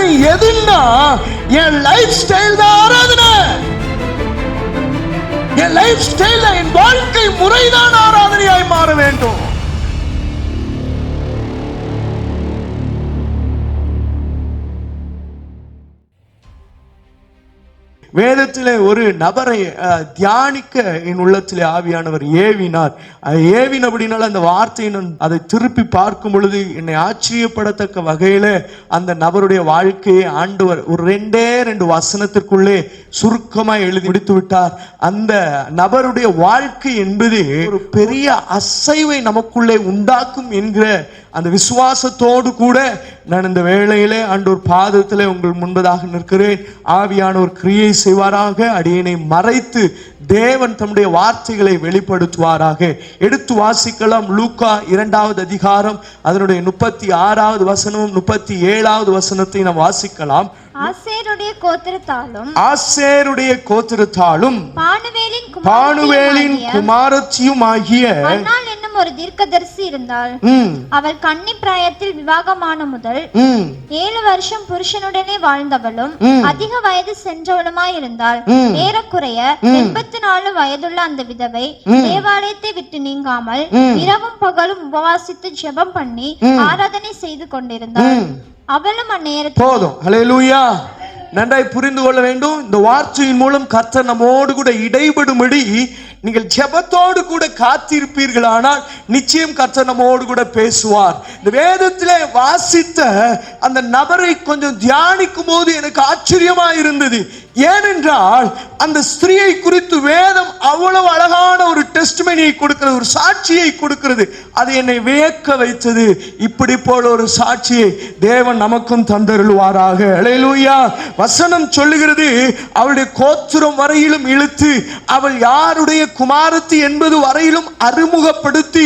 ஆராதனை எதுன்னா என் life style தான் ஆராதனை. என் லைஃப் ஸ்டைல், என் வாழ்க்கை முறைதான் ஆராதனையாய் மாற வேண்டும். வேதத்திலே ஒரு நபரை தியானிக்க என் உள்ளத்திலே ஆவியானவர் ஏவினார். ஏவினபடினால அந்த வார்த்தையை நான் அதை திருப்பி பார்க்கும் பொழுது என்னை ஆச்சரியப்படத்தக்க வகையில அந்த நபருடைய வாழ்க்கையை ஆண்டவர் ஒரு 2 வசனத்திற்குள்ளே சுருக்கமாக எழுதி முடித்து விட்டார். அந்த நபருடைய வாழ்க்கை என்பது ஒரு பெரிய அசைவை நமக்குள்ளே உண்டாக்கும் என்கிற அந்த விசுவாசத்தோடு கூட நான் இந்த வேளையிலே ஆண்டவர் பாதத்திலே உங்கள் முன்பதாக நிற்கிறேன். ஆவியானவர் கிரியை செய்வாராக. அடியனை மறைத்து தேவன் தம்முடைய வார்த்தைகளை வெளிப்படுத்துவாராக. எடுத்து வாசிக்கலாம். லூக்கா 2வது அதிகாரம் அதனுடைய 36வது வசனமும் 37வது வசனத்தை நாம் வாசிக்கலாம். ஆசேருடைய கோத்திரத்தாலும் பானுவேலின் குமாரத்தியும் ஆகிய அன்னாள் என்னும் ஒரு தீர்க்கதரிசி இருந்தாள். அவள் கன்னி பிராயத்தில் விவாகமான முதல் 7 வருஷம் புருஷனுடனே வாழ்ந்தவளும் அதிக வயது சென்றவளுமாயிருந்தாள். ஏறக்குறைய 84 வயதுள்ள அந்த விதவை தேவாலயத்தை விட்டு நீங்காமல் இரவும் பகலும் உபவாசித்து ஜெபம் பண்ணி ஆராதனை செய்து கொண்டிருந்தாள். அவளும் அந்நேரத்தில் போதும். ஹல்லேலூயா. நன்றாய் புரிந்து கொள்ள வேண்டும். இந்த வார்த்தையின் மூலம் கர்த்தர் நம்மோடு கூட இடைபடும்படி நீங்கள் ஜெபத்தோடு கூட காத்திருப்பீர்கள். ஆனால் நிச்சயம் கர்த்தர் நம்மோடு கூட பேசுவார். இந்த வேதத்திலே வாசித்த அந்த நபரை கொஞ்சம் தியானிக்கும் போது எனக்கு ஆச்சரியமா இருந்தது. ஏனென்றால் அந்த ஸ்திரியை குறித்து வேதம் அவ்வளவு அழகான ஒரு டெஸ்டிமனியை கொடுக்கிறது, ஒரு சாட்சியை கொடுக்கிறது. அது என்னை வியக்க வைத்தது. இப்படி போல ஒரு சாட்சியை தேவன் நமக்கும் தந்தருள்வாராக. ஹல்லேலூயா. வசனம் சொல்லுகிறது, அவளுடைய கோத்திரம் வரையிலும் இழுத்து அவள் யாருடைய குமாரத்தி என்பது வரையிலும் அறிமுகப்படுத்தி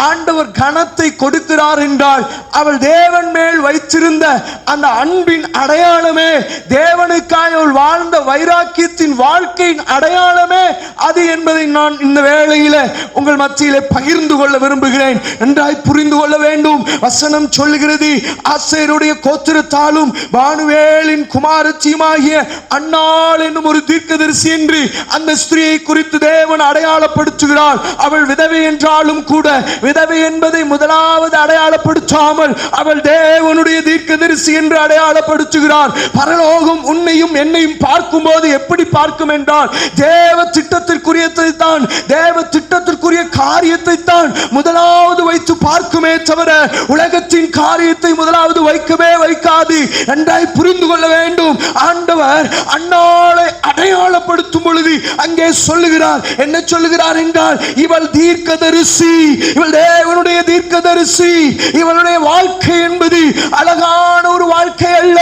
ஆண்டவர் கனத்தை கொடுக்கிறார் என்றால் அவள் தேவன் மேல் வைத்திருந்த அந்த அன்பின் அடையாளமே, தேவனுக்காய் அவள் வாழ்ந்த வைராக்கியத்தின் வாழ்க்கையின் அடையாளமே அது என்பதை நான் இந்த வேளையில உங்கள் மத்தியிலே பகிர்ந்து கொள்ள விரும்புகிறேன். நன்றாய் புரிந்து கொள்ள வேண்டும். வசனம் சொல்லுகிறது, ஆசேருடைய கோத்திரத்தாலும் பானுவேலின் குமாரத்தியுமாகிய அன்னாள் என்னும் ஒரு தீர்க்கதரிசி என்று அந்த ஸ்திரியை குறித்து தேவன் அடையாளப்படுத்துகிறார். அவள் விதவை என்றாலும் கூட விதவை என்பதை முதலாவது அடையாளப்படுத்தாமல் அவள் தேவனுடைய தீர்க்கதரிசி என்று அடையாளப்படுத்துகிறார். பரலோகம் உன்னையும் என்னையும் பார்க்கும் போது எப்படி பார்க்கும் என்றால் தேவ திட்டத்திற்குரியதை தான், தேவ திட்டத்திற்குரிய காரியத்தை தான் முதலாவது வைத்து பார்க்குமே தவிர உலகத்தின் காரியத்தை முதலாவது வைக்கவே வைக்காது. நன்றாய் புரிந்து கொள்ள வேண்டும். ஆண்டவர் அன்னாளை அடையாளப்படுத்தும் பொழுது அங்கே சொல்லுகிறார். என்ன சொல்லுகிறார் என்றால், இவள் தீர்க்கதரிசி, இவள் தேவனுடைய தீர்க்கதரிசி. இவளுடைய வாழ்க்கை என்பது அழகான ஒரு வாழ்க்கை அல்ல.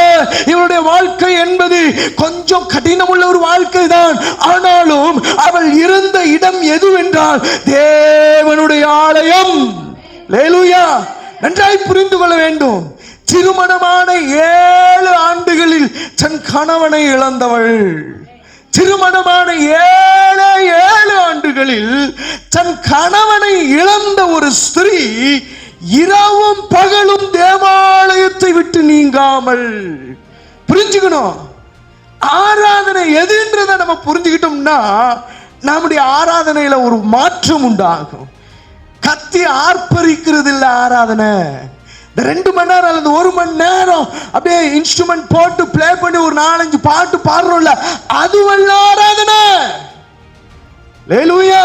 இவளுடைய வாழ்க்கை என்பது கொஞ்சம் கடினமுள்ள ஒரு வாழ்க்கை தான். ஆனாலும் அவள் இருந்த இடம் எதுவென்றால் தேவனுடைய ஆலயம். ஹல்லேலூயா. நன்றாய் புரிந்து கொள்ள வேண்டும். திருமணமான 7 ஆண்டுகளில் தன் கணவனை இழந்தவள். திருமணமான 7 ஆண்டுகளில் தன் கணவனை இழந்த ஒரு ஸ்திரீ இரவும் பகலும் தேவாலயத்தை விட்டு நீங்காமல். புரிஞ்சுக்கணும், ஆராதனை எதுன்றதை நம்ம புரிஞ்சுக்கிட்டோம்னா நம்முடைய ஆராதனையில ஒரு மாற்றம் உண்டாகும். கத்தி ஆர்ப்பரிக்கிறது இல்ல ஆராதனை. 2 மணி நேரம் அல்லது 1 மணி நேரம் அப்படியே இன்ஸ்ட்ருமெண்ட் போட்டு பிளே பண்ணி ஒரு 4-5 பாட்டு பாடுறோம்ல, அதுவல்ல ஆராதனை. ஹல்லேலூயா.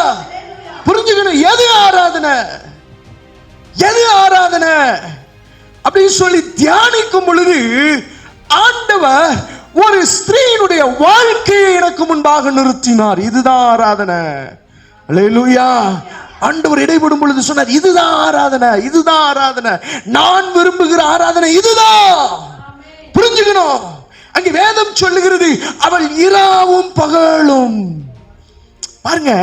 புரிஞ்சுக்கணும், எது ஆராதனை, எது ஆராதனை அப்படின்னு சொல்லி தியானிக்கும் பொழுது ஆண்டவர் ஒரு ஸ்திரீனுடைய வாழ்க்கையை எனக்கு முன்பாக நிறுத்தினார். இதுதான் ஆராதனை. ஹல்லேலூயா. ஆண்டவர் இடைப்படும் பொழுது சொன்னார், இதுதான் ஆராதனை, இதுதான் ஆராதனை, நான் விரும்புகிற ஆராதனை இதுதான். புரிஞ்சுக்கணும். அங்கே வேதம் சொல்லுகிறது, அவள் இரவும் பகலும். பாருங்க,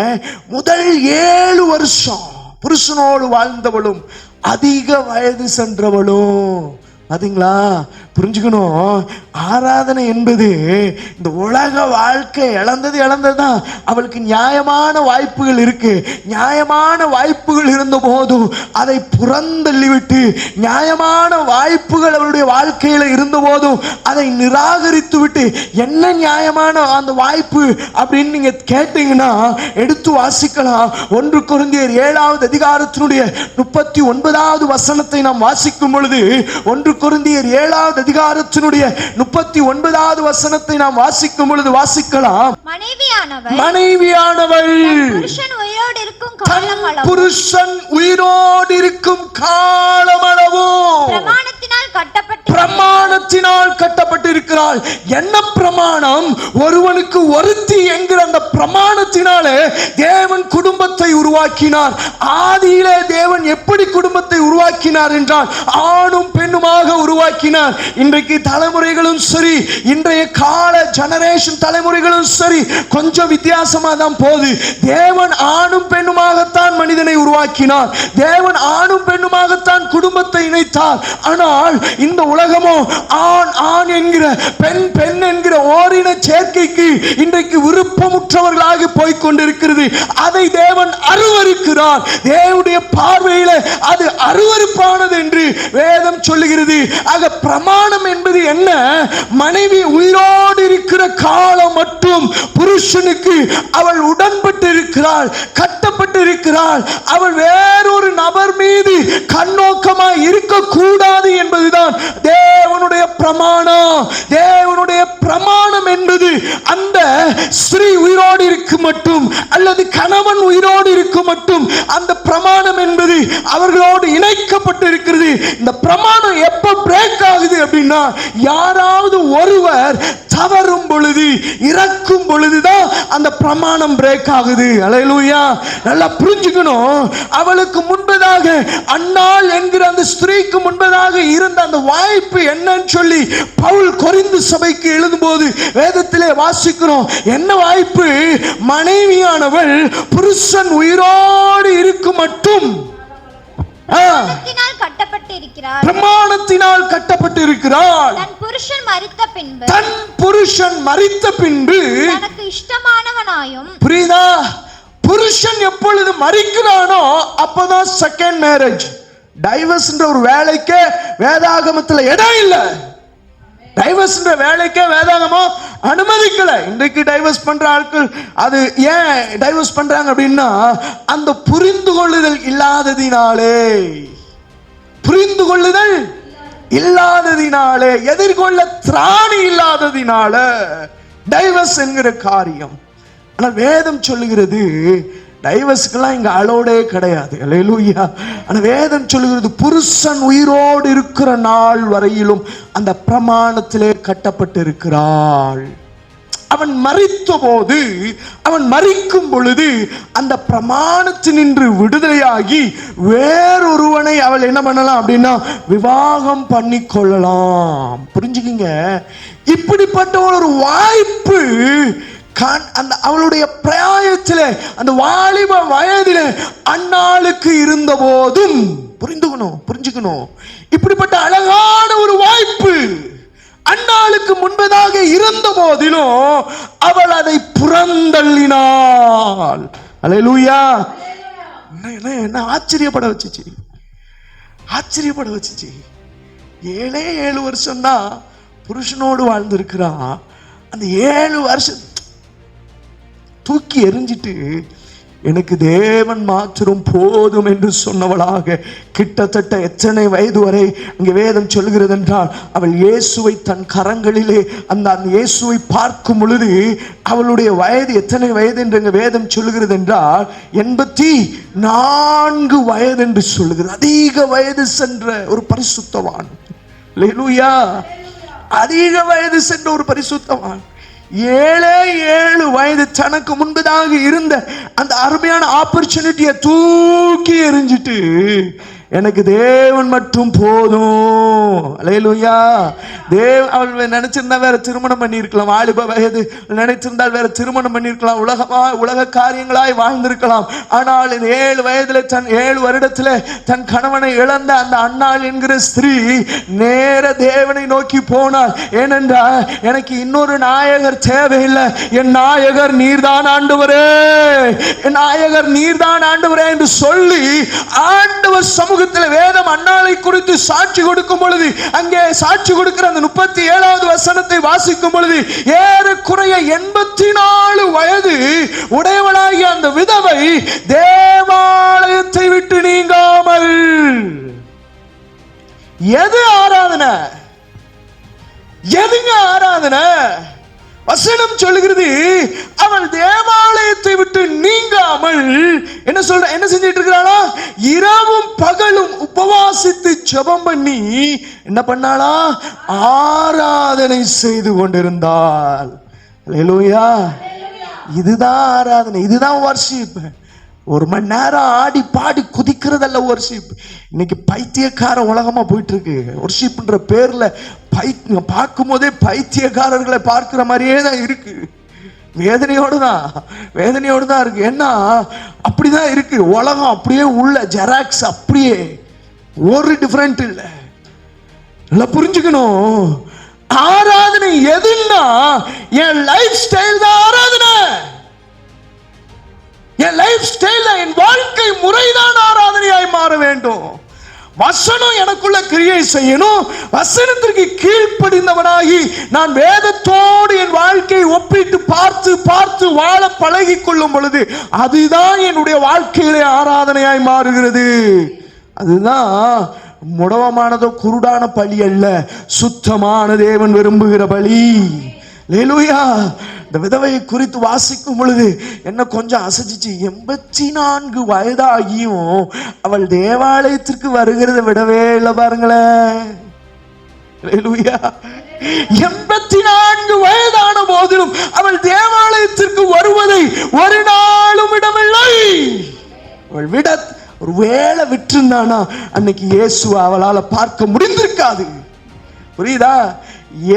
முதல் 7 வருஷம் புருஷனோடு வாழ்ந்தவளும் அதிக வயது சென்றவளும். பாத்தீங்களா? புரிஞ்சுக்கணும். ஆராதனை என்பது இந்த உலக வாழ்க்கை இழந்ததுதான். அவளுக்கு நியாயமான வாய்ப்புகள் இருக்கு. நியாயமான வாய்ப்புகள் இருந்த போதும் அதை புறந்தள்ளிவிட்டு, நியாயமான வாய்ப்புகள் அவளுடைய வாழ்க்கையில இருந்த போதும் அதை நிராகரித்து விட்டு, என்ன நியாயமான அந்த வாய்ப்பு அப்படின்னு நீங்க கேட்டீங்கன்னா எடுத்து வாசிக்கலாம். 1 கொரிந்தியர் 7வது அதிகாரத்தினுடைய 39வது வசனத்தை நாம் வாசிக்கும் பொழுது, 1 கொரிந்தியர் 7வது அதிகாரத்தினுடைய 39வது வசனத்தை நாம் வாசிக்கும் பொழுது வாசிக்கலாம். மனைவியானவள் புருஷன் உயிரோடு இருக்கும் காலமளவும் பிரமாணத்தினால் கட்டப்பட்டிருக்கிறாள். என்ன பிரமாணம்? ஒருவனுக்கு ஒருத்தி என்கிற அந்த பிரமாணத்தினாலே தேவன் குடும்பத்தை உருவாக்கினார். ஆதியிலே தேவன் எப்படி குடும்பத்தை உருவாக்கினார் என்றால் ஆணும் பெண்ணுமாக உருவாக்கினார். இன்றைக்கு தலைமுறைகளும் சரி, இன்றைய கால ஜெனரேஷன் தலைமுறைகளும் சரி, கொஞ்சம் வித்தியாசமா தான் போகுது. தேவன் ஆணும் பெண்ணுமாகத்தான் மனிதனை உருவாக்கினார். தேவன் ஆணும் பெண்ணுமாகத்தான் குடும்பத்தை இணைத்தார். ஆனால் இந்த உலகமோ ஆண் ஆண் என்கிற பெண் பெண் என்கிற ஓரின சேர்க்கைக்கு இன்றைக்கு விருப்பமுற்றவர்களாக போய்கொண்டிருக்கிறது. அதை தேவன் அருவருக்கிறார். தேவனுடைய பார்வையில அது அருவருப்பானது என்று வேதம் சொல்லுகிறது. ஆக பிரமாணம் என்பது என்ன? மனைவி உயிரோடு இருக்கிற காலம் மட்டும் புருஷனுக்கு அவள் உடன்பட்டு இருக்கிறாள், கட்டப்பட்டு இருக்கிறாள். அவள் வேறொரு நபர் மீது கண்ணோக்கமாய் இருக்கக்கூடாது என்பதுதான் தேவனுடைய பிரமாணம். தேவனுடைய பிரமாணம் என்பது அந்த ஸ்திரீ உயிரோடு இருக்கும் மட்டும், அல்லது கணவன் உயிரோடு இருக்கும் மட்டும் அந்த பிரமாணம் என்பது அவர்களோடு இணைக்கப்பட்டு இருக்கிறது. இந்த பிரமாணம் எப்ப பிரேக் ஆகுது அப்படின்னா, யாராவது ஒருவர் தவறும் பொழுது, இறக்கும் பொழுதுதான் அந்த பிரமாணம் பிரேக் ஆகுது. அல்லேலூயா. நல்லா புரிஞ்சுக்கணும். அவளுக்கு முன்பதாக, அன்னாள் என்கிற அந்த ஸ்திரீக்கு முன்பதாக இருந்த அந்த வாய்ப்பு என்னன்னு சொல்லி பவுல் கொரிந்து சபைக்கு எழுதும்போது வேதத்திலே வாசிக்கிறோம். என்ன வாய்ப்பு? மனைவியானவள் புருஷன் உயிரோடு இருக்கும் மட்டும் பிரமாணத்தினால் கட்டப்பட்டிருக்கிறாள். தன் புருஷன் மரித்த பின்பு தனக்கு இஷ்டமானவனாயும். புரியுதா? புருஷன் எப்பொழுது மரிக்கிறானோ அப்பதான் செகண்ட் மேரேஜ். டைவர்ஸ் ஒரு வேலைக்கே வேதாகமத்தில் இடம் இல்லை. டைவர்ஸ் வேலைக்கே வேதாகமம் அனுமதிக்கல. இன்றைக்கு டைவர்ஸ் பண்ற ஆட்கள் அது ஏன் டைவர்ஸ் பண்றாங்க அப்படின்னா, அந்த புரிந்து கொள்ளுதல் இல்லாததினாலே, புரிந்து கொள்ளுதல் இல்லாததினாலே, எதிர்கொள்ள திராணி இல்லாததினால டைவர்ஸ் என்கிற காரியம். ஆனால் வேதம் சொல்லுகிறது டைவர்ஸ்க்கெல்லாம் இங்க அலோடே கிடையாது. அல்லேலூயா. ஆனா வேதம் சொல்லுகிறது புருஷன் உயிரோடு இருக்கிற நாள் வரையிலும் அந்த பிரமாணத்திலே கட்டப்பட்டு இருக்கிறாள். அவன் மரித்த போது, அவன் மரிக்கும் பொழுது அந்த பிரமாணத்தினின்று விடுதலையாகி வேறொருவனை அவள் என்ன பண்ணலாம் அப்படின்னா விவாகம் பண்ணி கொள்ளலாம். புரிஞ்சுக்கிங்க. இப்படிப்பட்ட ஒரு வாய்ப்பு அந்த அவளுடைய பிராயத்திலே, அந்த வாலிப வயதிலே அன்னாளுக்கு இருந்த போதும், புரிஞ்சுக்கணும், இப்படிப்பட்ட அழகான ஒரு வாய்ப்பு அன்னாளுக்கு முன்பதாக இருந்த போதிலும் அவள் அதை புறந்தள்ளினாள். அல்லேலூயா. என்ன ஆச்சரியப்பட வச்சுச்சு, ஆச்சரியப்பட வச்சுச்சு. 7 வருஷம் தான் புருஷனோடு வாழ்ந்திருக்கிறான். அந்த 7 வருஷம் தூக்கி எறிஞ்சிட்டு எனக்கு தேவன் மாத்திரம் போதும் என்று சொன்னவளாக கிட்டத்தட்ட எத்தனை வயது வரை அங்கே வேதம் சொல்கிறது என்றால், அவள் இயேசுவை தன் கரங்களிலே அந்த இயேசுவை பார்க்கும் பொழுது அவளுடைய வயது எத்தனை வயது என்று வேதம் சொல்லுகிறது என்றால் 84 வயது என்று சொல்லுகிறது. அதிக வயது சென்ற ஒரு பரிசுத்தவான். அல்லேலூயா. அதிக வயது சென்ற ஒரு பரிசுத்தவான். 7 வயது தனக்கு முன்பதாக இருந்த அந்த அருமையான ஆப்பர்ச்சுனிட்டியை தூக்கி எறிஞ்சிட்டு எனக்கு தேவன் மட்டும் போதும். அல்லேலூயா. அவள் நினைச்சிருந்தா வேற திருமணம் பண்ணி இருக்கலாம், வாலிப வயது நினைச்சிருந்தால் வேற திருமணம் பண்ணிருக்கலாம், உலக காரியங்களாய் வாழ்ந்திருக்கலாம். ஆனால் 7 வயதுல 7 வருடத்துல தன் கணவனை இழந்த அந்த அன்னாள் என்கிற ஸ்திரீ நேர தேவனை நோக்கி போனாள். ஏனென்றால் எனக்கு இன்னொரு நாயகர் தேவையில்லை, என் நாயகர் நீர்தான் ஆண்டவரே, என் நாயகர் நீர்தான் ஆண்டவரே என்று சொல்லி ஆண்டவர் சமூகத்தில் வேதம் அன்னாளை குறித்து சாட்சி கொடுக்கும் பொழுது, அங்கே சாட்சி கொடுக்கிற அந்த 37வது வசனத்தை வாசிக்கும் பொழுது, ஏறக்குறைய 84 வயது உடையவளாகிய அந்த விதவை தேவாலயத்தை விட்டு நீங்காமல். எது ஆராதனை? எதுங்க ஆராதனை? வசனம் சொல்லுகிறது, அவள் தேவாலயத்தை விட்டு நீங்காமல் என்ன செஞ்சிட்டு இருக்கிறாளா? இரவும் பகலும் உபவாசித்து ஜெபம் பண்ணி என்ன பண்ணாளா? ஆராதனை செய்து கொண்டிருந்தாள். அல்லேலூயா. இதுதான் ஆராதனை, இதுதான் வர்ஷிப். 1 மணி நேரம் ஆடி பாடி குதிக்கிறதல்ல வர்ஷிப். இன்னைக்கு பைத்தியக்கார உலகமா போயிட்டு இருக்கு. வர்ஷிப்ன்ற பேர்ல பார்க்கும் போதே பைத்தியக்காரர்களை பார்க்கிற மாதிரியே தான் இருக்கு. வேதனையோடு தான் இருக்கு. ஏன்னா அப்படிதான் இருக்கு உலகம். அப்படியே உள்ள ஜெராக்ஸ், அப்படியே ஒரு டிஃபரெண்ட் இல்லை. புரிஞ்சுக்கணும். ஆராதனை எதுன்னா என் லைஃப் ஸ்டைல் தான் ஆராதனை. என் லைஃப் ஸ்டைல், என் வாழ்க்கை முறைதான் ஆராதனையாய் மாற வேண்டும். வசனம் எனக்குள்ள கிரியை செய்யணும். வசனத்திற்கு கீழ்ப்படிந்தவனாகி நான் வேதத்தோடு என் வாழ்க்கையை ஒப்பிட்டு பார்த்து பார்த்து வாழ பழகி கொள்ளும் பொழுது அதுதான் என்னுடைய வாழ்க்கையிலே ஆராதனையாய் மாறுகிறது. அதுதான் முடவமானதோ குருடான பலி அல்ல, சுத்தமான தேவன் விரும்புகிற பலி. அல்லேலூயா. இந்த விதவையை குறித்து வாசிக்கும் பொழுது என்ன கொஞ்சம் அசைச்சிச்சு. 84 வயதாகியும் அவள் தேவாலயத்திற்கு வருகிறத விடவே இல்லை. பாருங்களேன். அல்லேலூயா. 84 வயதான போதிலும் அவள் தேவாலயத்திற்கு வருவதை ஒரு நாளும் விடவில்லை. அவள் ஒரு வேளை விட்டிருந்தானா அன்னைக்கு இயேசு அவளால பார்க்க முடிந்திருக்காது. புரியுதா?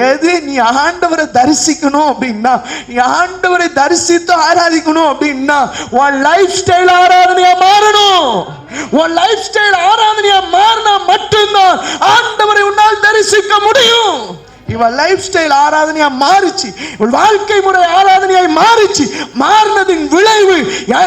எது நீ ஆண்டவரை தரிசிக்கணும் அப்படின்னா, நீ ஆண்டவரை தரிசித்து ஆராதிக்கணும் அப்படின்னா உன் லைஃப் ஸ்டைல் ஆராதனையா மாறணும். உன் லைஃப் ஸ்டைல் ஆராதனையா மாறினா மட்டும்தான் ஆண்டவரை உன்னால் தரிசிக்க முடியும். இவள் லைஃப் ஸ்டைல் ஆராதனையா மாறிச்சு, இவள் வாழ்க்கை முறை ஆராதனையாய் மாறிச்சு. மாறினதின் விளைவு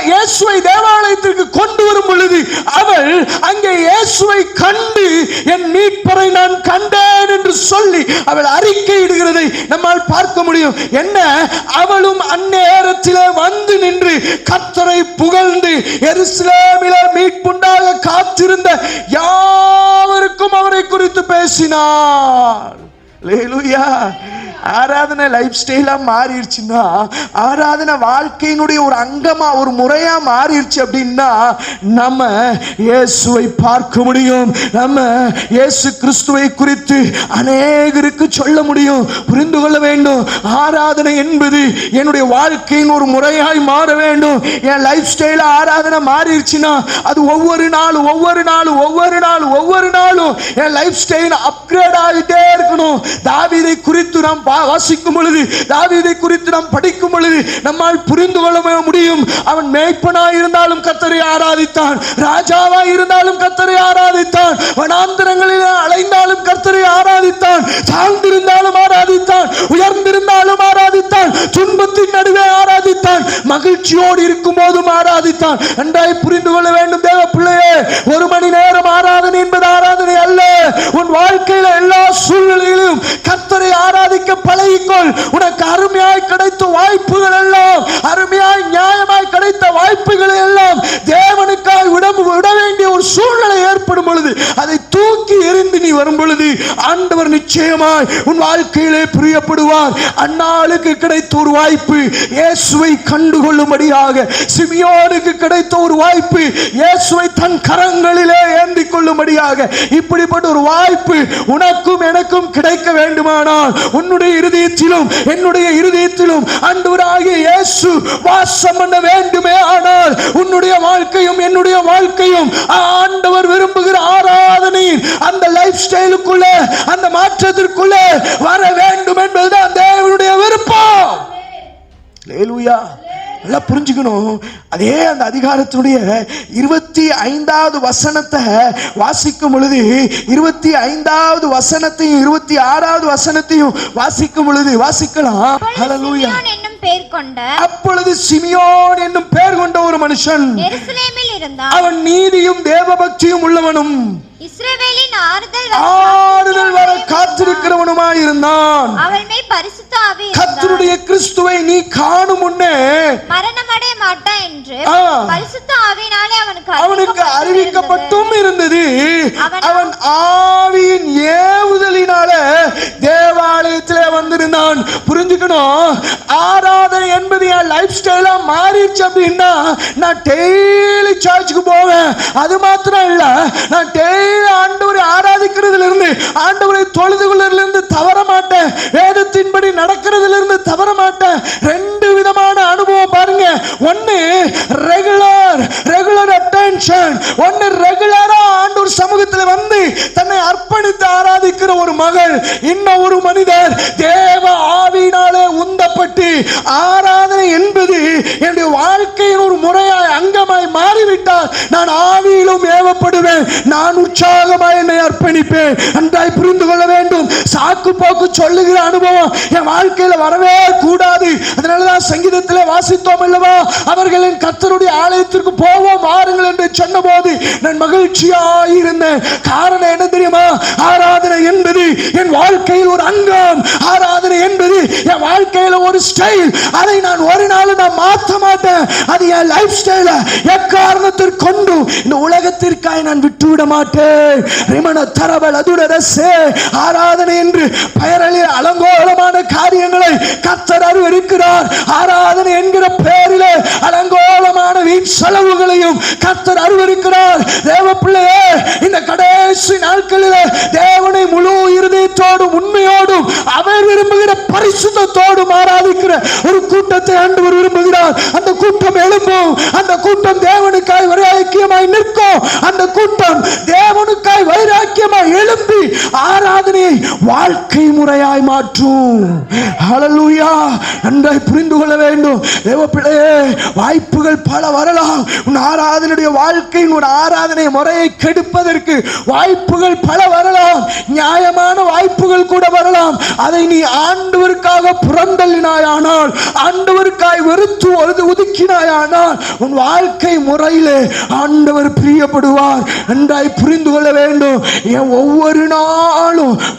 இயேசுவை தேவாலயத்திற்கு கொண்டு வரும் பொழுது அவள் அங்கே இயேசுவை கண்டு என் மீட்பரை நான் கண்டேன் என்று சொல்லி அவள் அறிக்கையிடுகிறதை நம்மால் பார்க்க முடியும். என்ன? அவளும் அந்நேரத்திலே வந்து நின்று கர்த்தரை புகழ்ந்து எருசலேமிலே மீட்புண்டாக காத்திருந்த யாவருக்கும் அவரை குறித்து பேசினாள். அல்லேலூயா. ஆராதனை லைஃப் ஸ்டைலா மாறிடுச்சுன்னா, ஆராதனை வாழ்க்கையினுடைய ஒரு அங்கமா ஒரு முறையா மாறிடுச்சு அப்படின்னா நம்ம இயேசுவை பார்க்க முடியும். நம்ம இயேசு கிறிஸ்துவை குறித்து அநேகருக்கு சொல்ல முடியும். புரிந்து கொள்ள வேண்டும். ஆராதனை என்பது என்னுடைய வாழ்க்கையின் ஒரு முறையாய் மாற வேண்டும். என் லைஃப் ஸ்டைல ஆராதனை மாறிடுச்சுன்னா அது ஒவ்வொரு நாளும் என் லைஃப் ஸ்டைல் அப்கிரேட் ஆகிட்டே இருக்கணும். தாவீதை குறித்து நாம் வாசிக்கும் பொழுது, தாவீதை குறித்து நாம் படிக்கும் பொழுது நம்மால் புரிந்து கொள்ள முடியும். அவன் மேய்ப்பனாய் இருந்தாலும் கர்த்தரை ஆராதித்தான், ராஜாவாய் இருந்தாலும் கர்த்தரை ஆராதித்தான், வனாந்தரங்களில் அலைந்தாலும் கர்த்தரை ஆராதித்தான், தாழ்ந்திருந்தாலும் ஆராதித்தான், உயர்ந்திருந்தாலும் ஆராதித்தான், துன்பத்தின் நடுவே ஆராதித்தான், மகிழ்ச்சியோடு இருக்கும் போதும் ஆராதித்தான். நன்றாய் புரிந்து கொள்ள வேண்டும் தேவ பிள்ளையே. 1 மணி நேரம் ஆராதனை என்பது ஆராதனை அல்ல. உன் வாழ்க்கையில எல்லா சூழ்நிலையிலும் கர்த்தரை ஆராதிக்க பழகிக்கொள். உனக்கு அருமையாய் கிடைத்த வாய்ப்புகள் எல்லாம், அருமையாய் நியாயமாய் கிடைத்த வாய்ப்புகளை எல்லாம் தேவனுக்காய் விட வேண்டிய ஒரு சூழ்நிலை ஏற்படும் பொழுது அதை தூக்கி எறிந்து நீ வரும் பொழுது ஆண்டவர் நிச்சயமாய் உன் வாழ்க்கையிலே பிரியப்படுவார். அன்னாளுக்கு கிடைத்த ஒரு வாய்ப்பு இயேசுவை கண்டுகொள்ளும்படியாக, சிமியோனுக்கு கிடைத்த ஒரு வாய்ப்பு இயேசுவை தன் கரங்களிலே ஏந்திக் கொள்ளும்படியாக, இப்படிப்பட்ட ஒரு வாய்ப்பு உனக்கும் எனக்கும் கிடைக்க வேண்டுமானால் உன்னுடைய இருதயத்திலும் என்னுடைய இருதயத்திலும் ஆண்டவராகிய இயேசு வாசம் பண்ண வேண்டுமே ஆனால் உன்னுடைய வாழ்க்கையும் என்னுடைய வாழ்க்கையும் ஆண்டவர் விரும்புகிற லைஃப் ஸ்டைலுக்குள்ள, அந்த மாற்றத்திற்குள்ள வர வேண்டும் என்பதுதான் தேவனுடைய விருப்பம். அல்லேலூயா. நல்லா புரிஞ்சுக்கணும். அதே அந்த அதிகாரத்தினுடைய 25வது வசனத்தை வாசிக்கும் பொழுது 25வது வசனத்தையும் 26வது வசனத்தையும் வாசிக்கும் பொழுது வாசிக்கலாம். ஹல்லேலூயா. அப்பொழுது சிமியோன் என்னும் பெயர் கொண்ட ஒரு மனுஷன் எருசலேமில் இருந்தான். அவன் நீதியும் தேவபக்தியும் உள்ளவனும் இஸ்ரவேலின் ஆறுதல் வர காத்திருக்கிறவனுமாய் இருந்தான். அவன் மேல் பரிசுத்த ஆவி இருந்தார். கர்த்தருடைய கிறிஸ்துவை நீ காணும் முன்னே மரணமடைய மாட்டான் என்று பரிசுத்த ஆவியினாலே அவனுக்கு அறிவிக்கப்பட்டும் இருந்தது. அவன் ஆவியின் ஏவுதலினால தேவாலயத்திலே வந்திருந்தான். புரிஞ்சுக்கணும். ஆராதனை என்பது என் லைஃப் ஸ்டைலா மாறிடுச்சு அப்படின்னா நான் டெய்லி சர்ச்சுக்கு போவேன். அது மாத்திரம் இல்ல, நான் டெய்லி ஆண்டவரை ஆராதிக்கிறதுல இருந்து, ஆண்டவரை தொழுதுகொள்றதுல இருந்து தவற மாட்டேன். வேதத்தின்படி நடக்கிறதுல இருந்து தவற மாட்டேன். ரெண்டு விதமான அனுபவம் பாருங்க. ஒன்னு ரெகுலர் அட்டென்ஷன், ஒன்னு ரெகுலரா ஆண்டவர் சமூகத்தில் வந்து தன்னை அர்ப்பணித்து ஆராதிக்கிற ஒரு மகள். இன்னும் ஒரு மனிதர் தேவ ஆவியினாலே உந்தப்பட்டு ஆராதனை என்பது என்னுடைய வாழ்க்கையின் ஒரு முறையாய் அங்கமாய் மாறிவிட்டால் நான் ஆவியிலும் ஏவப்படுவேன், நான் உற்சாகமாய் என்னை அர்ப்பணிப்பேன். நன்றாய் புரிந்து கொள்ள வேண்டும். சாக்கு போக்கு சொல்லுகிற அனுபவம் என் வாழ்க்கையில வரவே கூடாது. அதனாலதான் சங்கீதத்திலே வாசித்தோம் அல்லவா, அவர்களின் கர்த்தருடைய ஆலயத்திற்கு போவோம் வாருங்கள் என்று சொன்ன போது நான் மகிழ்ச்சியாயிருந்தேன். காரணம் என்ன தெரியுமா? ஆராதனை என்பது என் வாழ்க்கையில் ஒரு அங்கம். ஆராதனை என்பது என் வாழ்க்கையில ஒரு ஸ்டைல். அதை நான் ஒரு நாள் நான் மாற்ற மாட்டேன். அது என் லைஃப் ஸ்டைல எக்காரணத்திற்கு கொண்டு இந்த உலகத்திற்காய் நான் விட்டுவிட மாட்டேன். ரிமண தரவல் அதுடரசே. ஆராதனை என்று பெயரில் அலங்கோலமான காரியங்களை கர்த்தர் அருவருக்கிறார். ஆராதனை என்கிற பெயரிலே அலங்கோலமான வீண் செலவுகளையும் கர்த்தர் அருவருக்கிறார். தேவ பிள்ளையே, இந்த கடைசி நாட்களில் தேவனை முழு இருதயத்தோடும் உண்மையோடும் அவர் விரும்புகிற பரிசுத்தத்தோடும் ஆராதிக்கிற ஒரு கூட்டத்தை ஆண்டவர் விரும்புகிறார். அந்த கூட்டம் எழும்பும். அந்த கூட்டம் தேவனுக்காய் வைராக்கியமாய் நிற்கும். அந்த கூட்டம் தேவனுக்காய் வைராக்கியமாய் எழும்பி ஆராதனையை வாழ்க்கை முறையாய் மாற்றும். ஹல்லேலூயா. நன்றாய் புரிந்து கொள்ள வேண்டும். தேவ பிள்ளையே, வாய்ப்புகள் பல வரலாம். உன் ஆராதனையுடைய வாழ்க்கையின் ஒரு ஆராதனை முறையை கெடுப்பதற்கு வாய்ப்புகள் பல வரலாம். நியாயமான வாய்ப்புகள் கூட வரலாம். அதை நீ ஆண்டவருக்காக புறந்தள்ளினாயானால், ஆண்டவருக்காய் வெறுத்து ஒதுக்கினாயானால் உன் வாழ்க்கை முறையிலே ஆண்டவர் பிரியப்படுவார். நன்றாய் புரிந்து கொள்ள வேண்டும். என்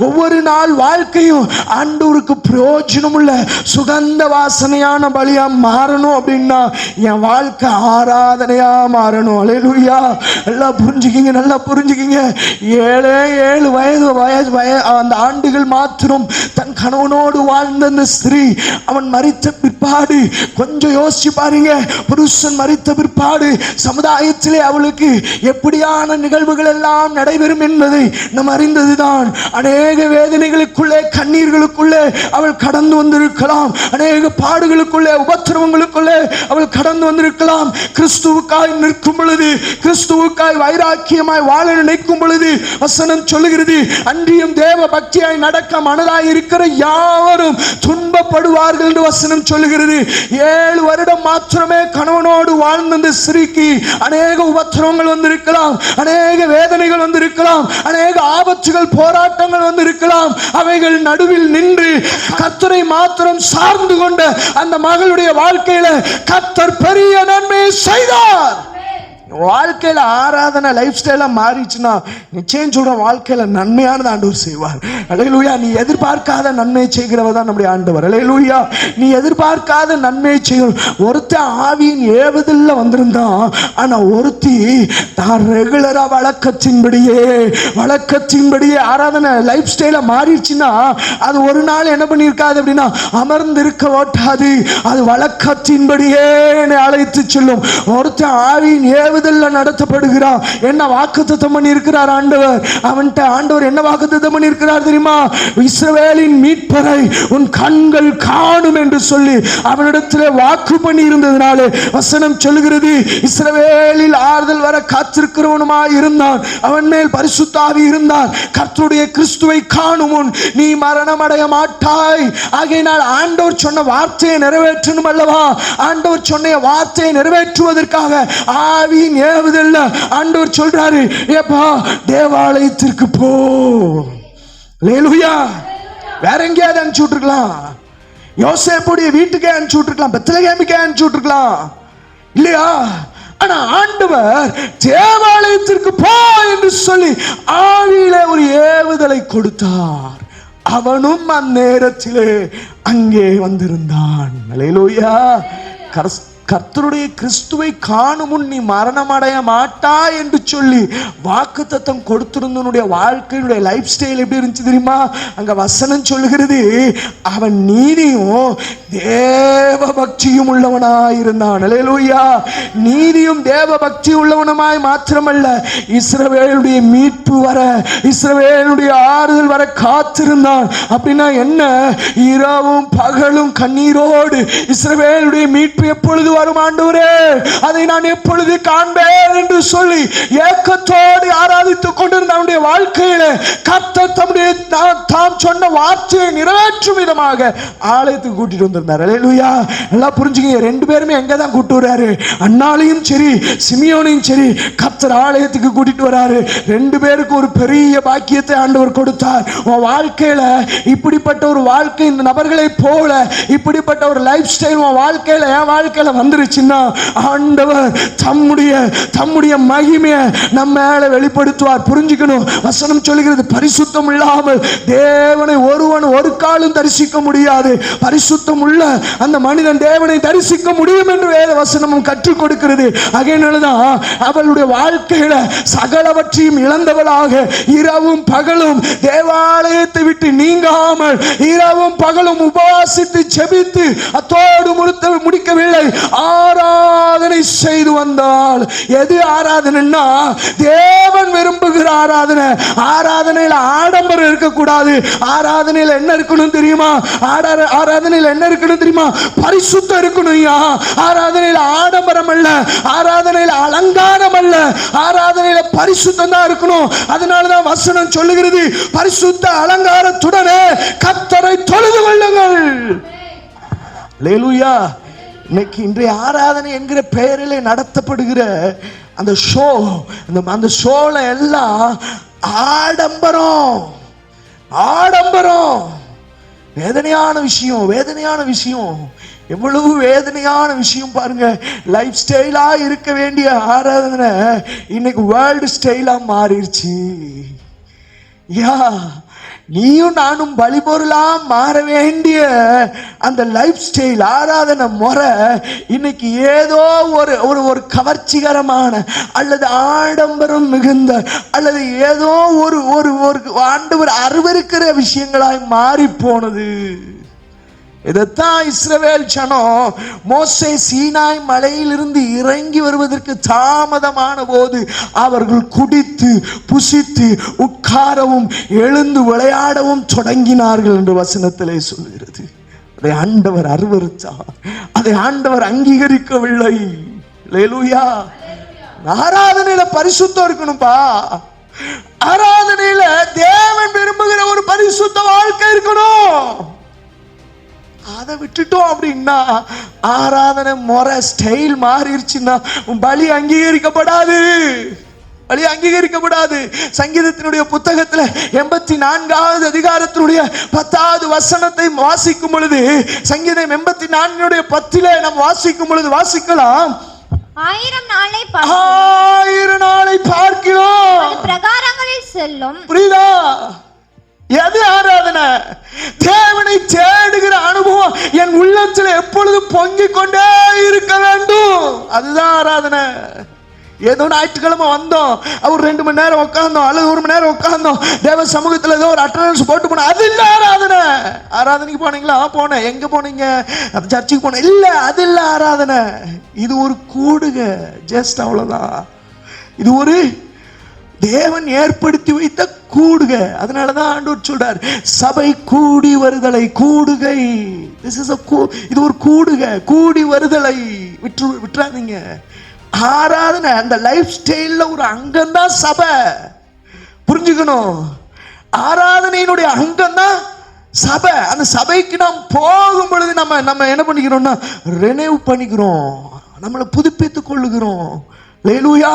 ஒவ்வொரு நாள் வாழ்க்கையும் ஆண்டவருக்கு பிரயோஜனம் உள்ள சுகந்த வாசனையான பலியா மாறணும் அப்படின்னா என் வாழ்க்கை ஆராதனையா மாறணும். அல்லேலூயா. நல்லா புரிஞ்சுக்கிங்க, நல்லா புரிஞ்சுக்கிங்க. 7 வயது அந்த ஆண்டுகள் மாத்திரம் தன் கணவனோடு வாழ்ந்த அந்த ஸ்திரீ, அவன் மரித்த பிற்பாடு கொஞ்சம் யோசிச்சு பாருங்க. புருஷன் மரித்த பிற்பாடு சமுதாயத்திலே அவளுக்கு எப்படியான நிகழ்வுகள் எல்லாம் நடைபெறும் என்பதை நாம் அறிந்ததுதான். அநேக வேதனைகளுக்குள்ளே, கண்ணீர்களுக்குள்ளே அவள் கடந்து வந்திருக்கலாம். அநேக பாடுகளுக்குள்ளே, உபத்திரவங்களுக்குள்ளே அவள் கடந்து வந்திருக்கலாம். கிறிஸ்துவுக்காய் நிற்கும் பொழுது, கிறிஸ்துவுக்காய் வைராக்கியமாய் வாழ நினைக்கும் பொழுது வசனம் சொல்லுகிறது, அன்றியும் தேவ பக்தியாய் நடக்க மனதாய் இருக்கிற யாவரும் துன்பப்படுவார்கள் என்று வசனம் சொல்லுகிறது. 7 வருடம் மாத்திரமே கணவனோடு வாழ்ந்த அந்த ஸ்திரீக்கு அநேக உபத்திரவங்கள் வந்திருக்கலாம், அநேக வேதனைகள் வந்திருக்கலாம், அநேக ஆபத்துகள், போராட்டங்கள் வந்திருக்கலாம். அவைகள் நடுவில் நின்று கர்த்தரை மாத்திரம் சார்ந்து கொண்ட அந்த மகளுடைய வாழ்க்கையில கர்த்தர் பெரிய நன்மையை செய்தார். வாழ்க்கையில ஆராதனை லைஃப் ஸ்டைலா மாறிச்சுன்னா நிச்சயம் சொல்ற வாழ்க்கையில நன்மையானது ஆண்டவர் செய்வார். அல்லேலூயா. நீ எதிர்பார்க்காத நன்மையை செய்கிறவர் தான் நம்முடைய ஆண்டவர். அல்லேலூயா. நீ எதிர்பார்க்காத நன்மையை செய்யும். ஒருத்தன் ஆவியின் ஏவுதல்ல வந்திருந்தான். ஆனா ஒருத்தி தான் ரெகுலரா வழக்கத்தின்படியே ஆராதனை லைஃப் ஸ்டைல மாறிடுச்சுன்னா அது ஒரு நாள் என்ன பண்ணிருக்காது அப்படின்னா அமர்ந்திருக்க ஓட்டாது. அது வழக்கத்தின்படியே அழைத்து செல்லும். ஒருத்தன் ஆவியின் ஏவுதல் ஏவுதல்ல நடத்தப்படுகிறான். என்ன வாக்குத்தத்தம் பண்ணி இருக்கிறார் ஆண்டவர்? அவன்கிட்ட ஆண்டவர் என்ன வாக்குத்தத்தம் பண்ணி இருக்கிறார் தெரியுமா? இஸ்ரவேலின் மீட்பரை உன் கண்கள் காணும் என்று சொல்லி அவனிடத்திலே வாக்கு பண்ணி இருந்ததினாலே வசனம் சொல்லுகிறது, இஸ்ரவேலில் ஆறுதல் வர காத்திருக்கிறவனுமாய் இருந்தான். அவன் மேல் பரிசுத்த ஆவி இருந்தார். கர்த்தருடைய கிறிஸ்துவை காணும் முன் நீ மரணம் அடைய மாட்டாய். ஆகையினால் ஆண்டவர் சொன்ன வார்த்தையை நிறைவேற்றணும் அல்லவா? ஆண்டவர் சொன்ன வார்த்தையை நிறைவேற்றுவதற்காக ஆவியின் ஏவுதல்ல ஆண்டவர் சொல்றாரு, ஏப்பா தேவாலயத்திற்கு போ. அல்லேலூயா. வேற எங்கேயாவது அனுப்பிச்சு விட்டுருக்கலாம். யோசேப்புடைய வீட்டுக்கே அனுப்பிச்சு விட்டுருக்கலாம், பெத்லகேமுக்கே அனுப்பிச்சு விட்டுருக்கலாம் இல்லையா? ஆனா ஆண்டவர் தேவாலயத்திற்கு போ என்று சொல்லி ஆவியிலே ஒரு ஏவுதலை கொடுத்தார். அவனும் அந்நேரத்திலே அங்கே வந்திருந்தான். அல்லேலூயா. கர்த்தருடைய கிறிஸ்துவை காணும் முன் நீ மரணம் அடைய மாட்டாய் என்று சொல்லி வாக்குத்தத்தம் கொடுத்திருந்தனுடைய வாழ்க்கையினுடைய லைஃப் ஸ்டைல் எப்படி இருந்துச்சு தெரியுமா? அங்க வசனம் சொல்லுகிறது, அவன் நீதியும் தேவ பக்தியும் உள்ளவனாய் இருந்தான். அல்லேலூயா. நீதியும் தேவ பக்தி உள்ளவனுமாய் மாத்திரமல்ல, இஸ்ரவேலுடைய மீட்பு வர, இஸ்ரவேலுடைய ஆறுதல் வர காத்திருந்தான். அப்படின்னா என்ன? இரவும் பகலும் கண்ணீரோடு இஸ்ரவேலுடைய மீட்பு எப்பொழுது வரும் ஆண்டவரே, அதை நான் எப்பொழுது காண்பேன் என்று சொல்லி ஏக்கத்தோடு ஆராதித்துக் கொண்டிருந்த அவனுடைய வாழ்க்கையில கர்த்தர் தம்முடைய தாம் சொன்ன வார்த்தையை நிறைவேற்றும் விதமாக ஆலயத்துக்கு கூட்டிட்டு வந்திருந்தார். அல்லேலூயா. நல்லா புரிஞ்சுங்க, ரெண்டு பேருமே எங்க தான் கூட்டு வர்றாரு? அன்னாளையும் சரி சிமியோனையும் சரி கர்த்தர் ஆலயத்துக்கு கூட்டிட்டு வராரு. ரெண்டு பேருக்கு ஒரு பெரிய பாக்கியத்தை ஆண்டவர் கொடுத்தார். உன் வாழ்க்கையில இப்படிப்பட்ட ஒரு வாழ்க்கை, இந்த நபர்களை போல இப்படிப்பட்ட ஒரு லைஃப் ஸ்டைல் உன் வாழ்க்கையில என் வாழ்க்கையில வந்துருச்சுன்னா ஆண்டவர் தம்முடைய மகிமையை நம்ம மேல வெளிப்படுத்துவார். புரிஞ்சுக்கணும். வசனம் சொல்லுகிறது, பரிசுத்தம் இல்லாமல் தேவனை ஒருவன் ஒரு காலம் தரிசிக்க முடியாது. பரிசுத்தம் உள்ள அந்த மனிதன் தேவனை தரிசிக்க முடியும் என்று வேத வசனமும் கற்றுக் கொடுக்கிறது. அதனாலதான் அவளுடைய வாழ்க்கையில சகலவற்றையும் இழந்தவளாக இரவும் பகலும் தேவாலயத்தை விட்டு நீங்காமல் இரவும் பகலும் உபவாசித்து ஜெபித்து அத்தோடு முடிக்கவில்லை, ஆராதனை செய்து வந்தால். எது ஆராதனைன்னா தேவன் விரும்புகிற ஆராதனை. ஆராதனையில் ஆடம்பரம் இருக்கக்கூடாது. ஆராதனையில் என்ன இருக்கணும் தெரியுமா? ஆராதனையில் என்ன இருக்கணும் தெரியுமா? பரிசுத்தம் இருக்கணும். ஆராதனையில் ஆடம்பரம் அல்ல, ஆராதனையில் அலங்காரம் அல்ல, ஆராதனையில் பரிசுத்தம் தான் இருக்கணும். அதனாலதான் வசனம் சொல்லுகிறது, பரிசுத்த அலங்காரத்துடனே கர்த்தரை தொழுது கொள்ளுங்கள். அல்லேலூயா. இன்னைக்கு இன்றைய ஆராதனை என்கிற பெயரிலே நடத்தப்படுகிற அந்த ஷோ, அந்த ஷோல எல்லாம் ஆடம்பரம். வேதனையான விஷயம். எவ்வளவு வேதனையான விஷயம் பாருங்க. லைஃப் ஸ்டைலா இருக்க வேண்டிய ஆராதனை இன்னைக்கு வேர்ல்டு ஸ்டைலா மாறிடுச்சு. நீயும் நானும் பலிபொருளா மாற வேண்டிய அந்த லைஃப் ஸ்டைல் ஆராதனை முறை இன்னைக்கு ஏதோ ஒரு கவர்ச்சிகரமான அல்லது ஆடம்பரம் மிகுந்த அல்லது ஏதோ ஒரு ஆண்டவர் அருவருக்கிற விஷயங்களாய் மாறி போனது. இதைத்தான் இஸ்ரவேல் ஜனம் மோசே சீனாய் மலையிலிருந்து இறங்கி வருவதற்கு தாமதமான போது அவர்கள் குடித்து புசித்து உட்காரவும் எழுந்து விளையாடவும் தொடங்கினார்கள் என்று வசனத்திலே சொல்கிறது. அதை ஆண்டவர் அருவருத்தார், அதை ஆண்டவர் அங்கீகரிக்கவில்லை. அல்லேலூயா. ஆராதனையில பரிசுத்தம் இருக்கணும்பா. ஆராதனையில தேவன் விரும்புகிற ஒரு பரிசுத்த வாழ்க்கை இருக்கணும். அதை விட்டுட்டோம் அப்படின்னா ஆராதனை முறை ஸ்டைல் மாறிடுச்சுன்னா பலி அங்கீகரிக்கப்படாது. சங்கீதத்தினுடைய புத்தகத்துல 84வது அதிகாரத்தினுடைய 10வது வசனத்தை வாசிக்கும் பொழுது, சங்கீதம் 84:10 நாம் வாசிக்கும் பொழுது வாசிக்கலாம், 1000 நாளை பார்க்கிறோம் பிரகாரங்களில் செல்லும். புரியுதா? எது ஆராதனை? தேவனை தேடுகிற அனுபவம் என் உள்ளத்தில் எப்பொழுதும் பொங்கிக் கொண்டே இருக்க வேண்டும். அதுதான் ஆராதனை. ஏதோ ஞாயிற்றுக்கிழமை வந்தோம், ஒரு 2 மணி நேரம் உட்கார்ந்தோம் அல்லது 1 மணி நேரம் உட்கார்ந்தோம், தேவ சமூகத்தில் ஏதோ ஒரு அட்டெண்டன்ஸ் போட்டு போனோம், அது இல்ல ஆராதனை. ஆராதனைக்கு போனீங்களா? போனேன். எங்க போனீங்க? சர்ச்சுக்கு போனேன். இல்ல, அது இல்ல ஆராதனை. இது ஒரு கூடுக, ஜஸ்ட் அவ்வளவுதான். இது ஒரு தேவன் ஏற்படுத்தி வைத்த கூடுக. அதனாலதான் ஆண்டவர் சொல்றார், சபை கூடி வருதலை கூடுகை. இது ஒரு கூடுக, கூடி வருதலை விட்டுறாதீங்க. ஆராதனை அந்த லைஃப் ஸ்டைல்ல ஒரு அங்கம் தான் சபை. புரிஞ்சுக்கணும், ஆராதனையினுடைய அங்கம் தான் சபை. அந்த சபைக்கு நாம் போகும் பொழுது நம்ம என்ன பண்ணிக்கிறோம்னா ரெனிவ் பண்ணிக்கிறோம், நம்மளை புதுப்பித்துக் கொள்ளுகிறோம். அல்லேலூயா.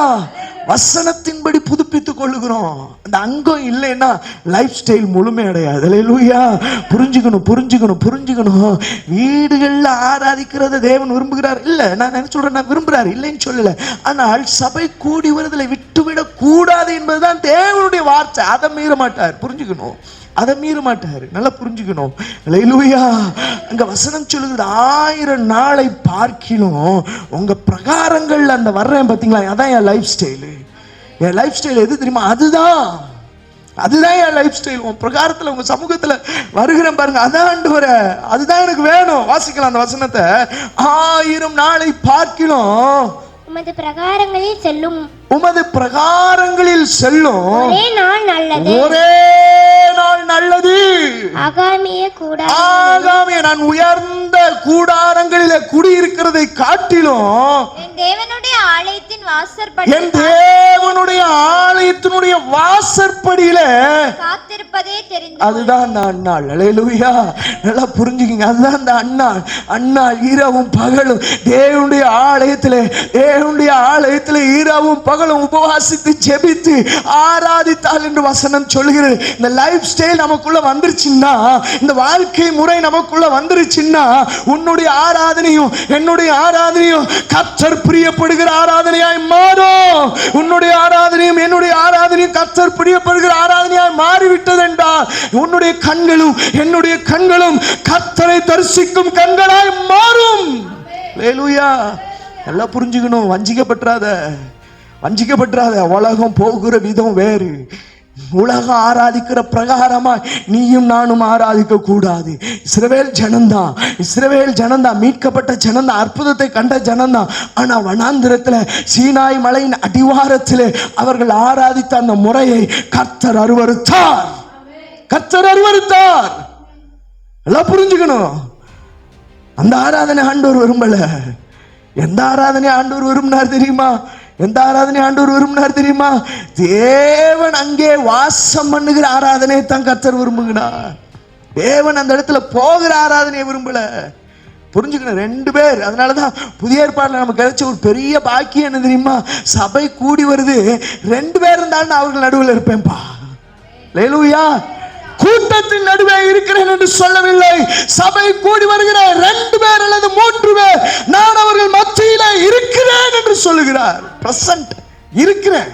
வசனத்தின்படி புதுப்பித்துக் கொள்ளுகிறோம். அந்த அங்கம் இல்லைன்னா லைஃப் ஸ்டைல் முழுமை அடையாது. அல்லேலூயா. புரிஞ்சுக்கணும். வீடுகள்ல ஆராதிக்கிறத தேவன் விரும்புகிறார் இல்ல, நான் என்ன சொல்றேன், நான் விரும்புறாரு இல்லைன்னு சொல்லல. ஆனால் சபை கூடி வருதலை விட்டுவிடக் கூடாது என்பதுதான் தேவனுடைய வார்த்தை. அதை மீற மாட்டார். புரிஞ்சுக்கணும், அதை மீற மாட்டாரு. நல்லா புரிஞ்சுக்கணும். அல்லேலூயா. அங்க வசனம் சொல்லுகிறது, 1000 நாளை பார்க்கிலும் உங்க பிரகாரங்கள்ல அந்த வர்றேன் பாத்தீங்களா, அதான் என் லைஃப் ஸ்டைலு. என் லைஃப் ஸ்டைல் எது தெரியுமா? அதுதான் என் லைஃப் ஸ்டைல். உன் பிரகாரத்துல உங்க சமூகத்துல வருகிறேன் பாருங்க, அதான் ஆண்டவரே, அதுதான் எனக்கு வேணும். வாசிக்கலாம் அந்த வசனத்தை. 1000 நாளை பார்க்கிலும் உமது பிரகாரங்களில் செல்லும், உமது பிரகாரங்களில் செல்லும் ஒரே நாள் நல்லது, ஒரே நாள் நல்லது. ஆகாமிய கூடாரம், ஆகாமிய நான் உயர்ந்த கூடாரங்களிலே குடியிருக்கிறதை காட்டிலும் என் தேவனுடைய ஆலயத்தின் வாசற்படி, என் தேவனுடைய ஆலயத்தினுடைய வாசற்படியிலே காத்திருப்பதே தெரிந்து. அதுதான் அந்த அந்நாள். அல்லேலூயா. நல்லா புரிஞ்சுக்கிங்க, அதுதான் அந்த அந்நாள். இரவும் பகலும் தேவனுடைய ஆலயத்திலே இரவும் பகலும் உபவாசித்து ஜெபித்து ஆராதித்தால் என்று வசனம் சொல்கிறது. இந்த லைஃப் ஸ்டைல் நமக்குள்ள வந்துருச்சுன்னா, இந்த வாழ்க்கை முறை நமக்குள்ள வந்துருச்சுன்னா, உன்னுடைய ஆராதனையும் என்னுடைய ஆராதனையும் கர்த்தர் பிரியப்படுகிற ஆராதனையாய் மாறும். உன்னுடைய ஆராதனையும் என்னுடைய ஆராதனையும் கர்த்தர் பிரியப்படுகிற ஆராதனையாய் மாறிவிட்டது என்றால், உன்னுடைய கண்களும் என்னுடைய கண்களும் கர்த்தரை தரிசிக்கும் கண்களாய் மாறும். அல்லேலூயா. நல்லா புரிஞ்சுக்கணும். வஞ்சிக்கப்பட்டுறாத. உலகம் போகிற விதம் வேறு. உலகம் ஆராதிக்கிற பிரகாரமா நீயும் நானும் ஆராதிக்க கூடாது. இஸ்ரவேல் ஜனந்தான் மீட்கப்பட்ட ஜனந்தான், அற்புதத்தை கண்ட ஜனந்தான். ஆனா வனாந்திரத்துல சீனாய் மலையின் அடிவாரத்திலே அவர்கள் ஆராதித்த அந்த முறையை கர்த்தர் அருவருத்தார். எல்லாம் புரிஞ்சுக்கணும். அந்த ஆராதனை ஆண்டவர் விரும்பல. எந்த ஆராதனை ஆண்டவர் விரும்பினார் தெரியுமா? தேவன் அங்கே வாசம் பண்ணுகிற ஆராதனையை தான் கர்த்தர் விரும்புகிறார். தேவன் அந்த இடத்துல போகிற ஆராதனையை விரும்பல. புரிஞ்சுக்கணும். 2 பேர். அதனாலதான் புதிய ஏற்பாடுல நமக்கு கிடைச்ச ஒரு பெரிய பாக்கியம் என்ன தெரியுமா? சபை கூடி வருது, 2 பேர் இருந்தாலும் அவர்கள் நடுவில் இருப்பேன்பா. அல்லேலூயா. கூட்டத்தின் நடுவே இருக்கிறேன் என்று சொல்லவில்லை. சபை கூடி வருகிற 2 பேர் அல்லது 3 பேர், நான் அவர்கள் மத்தியில இருக்கிறேன் என்று சொல்லுகிறார். பிரசன்ட் இருக்கிறேன்.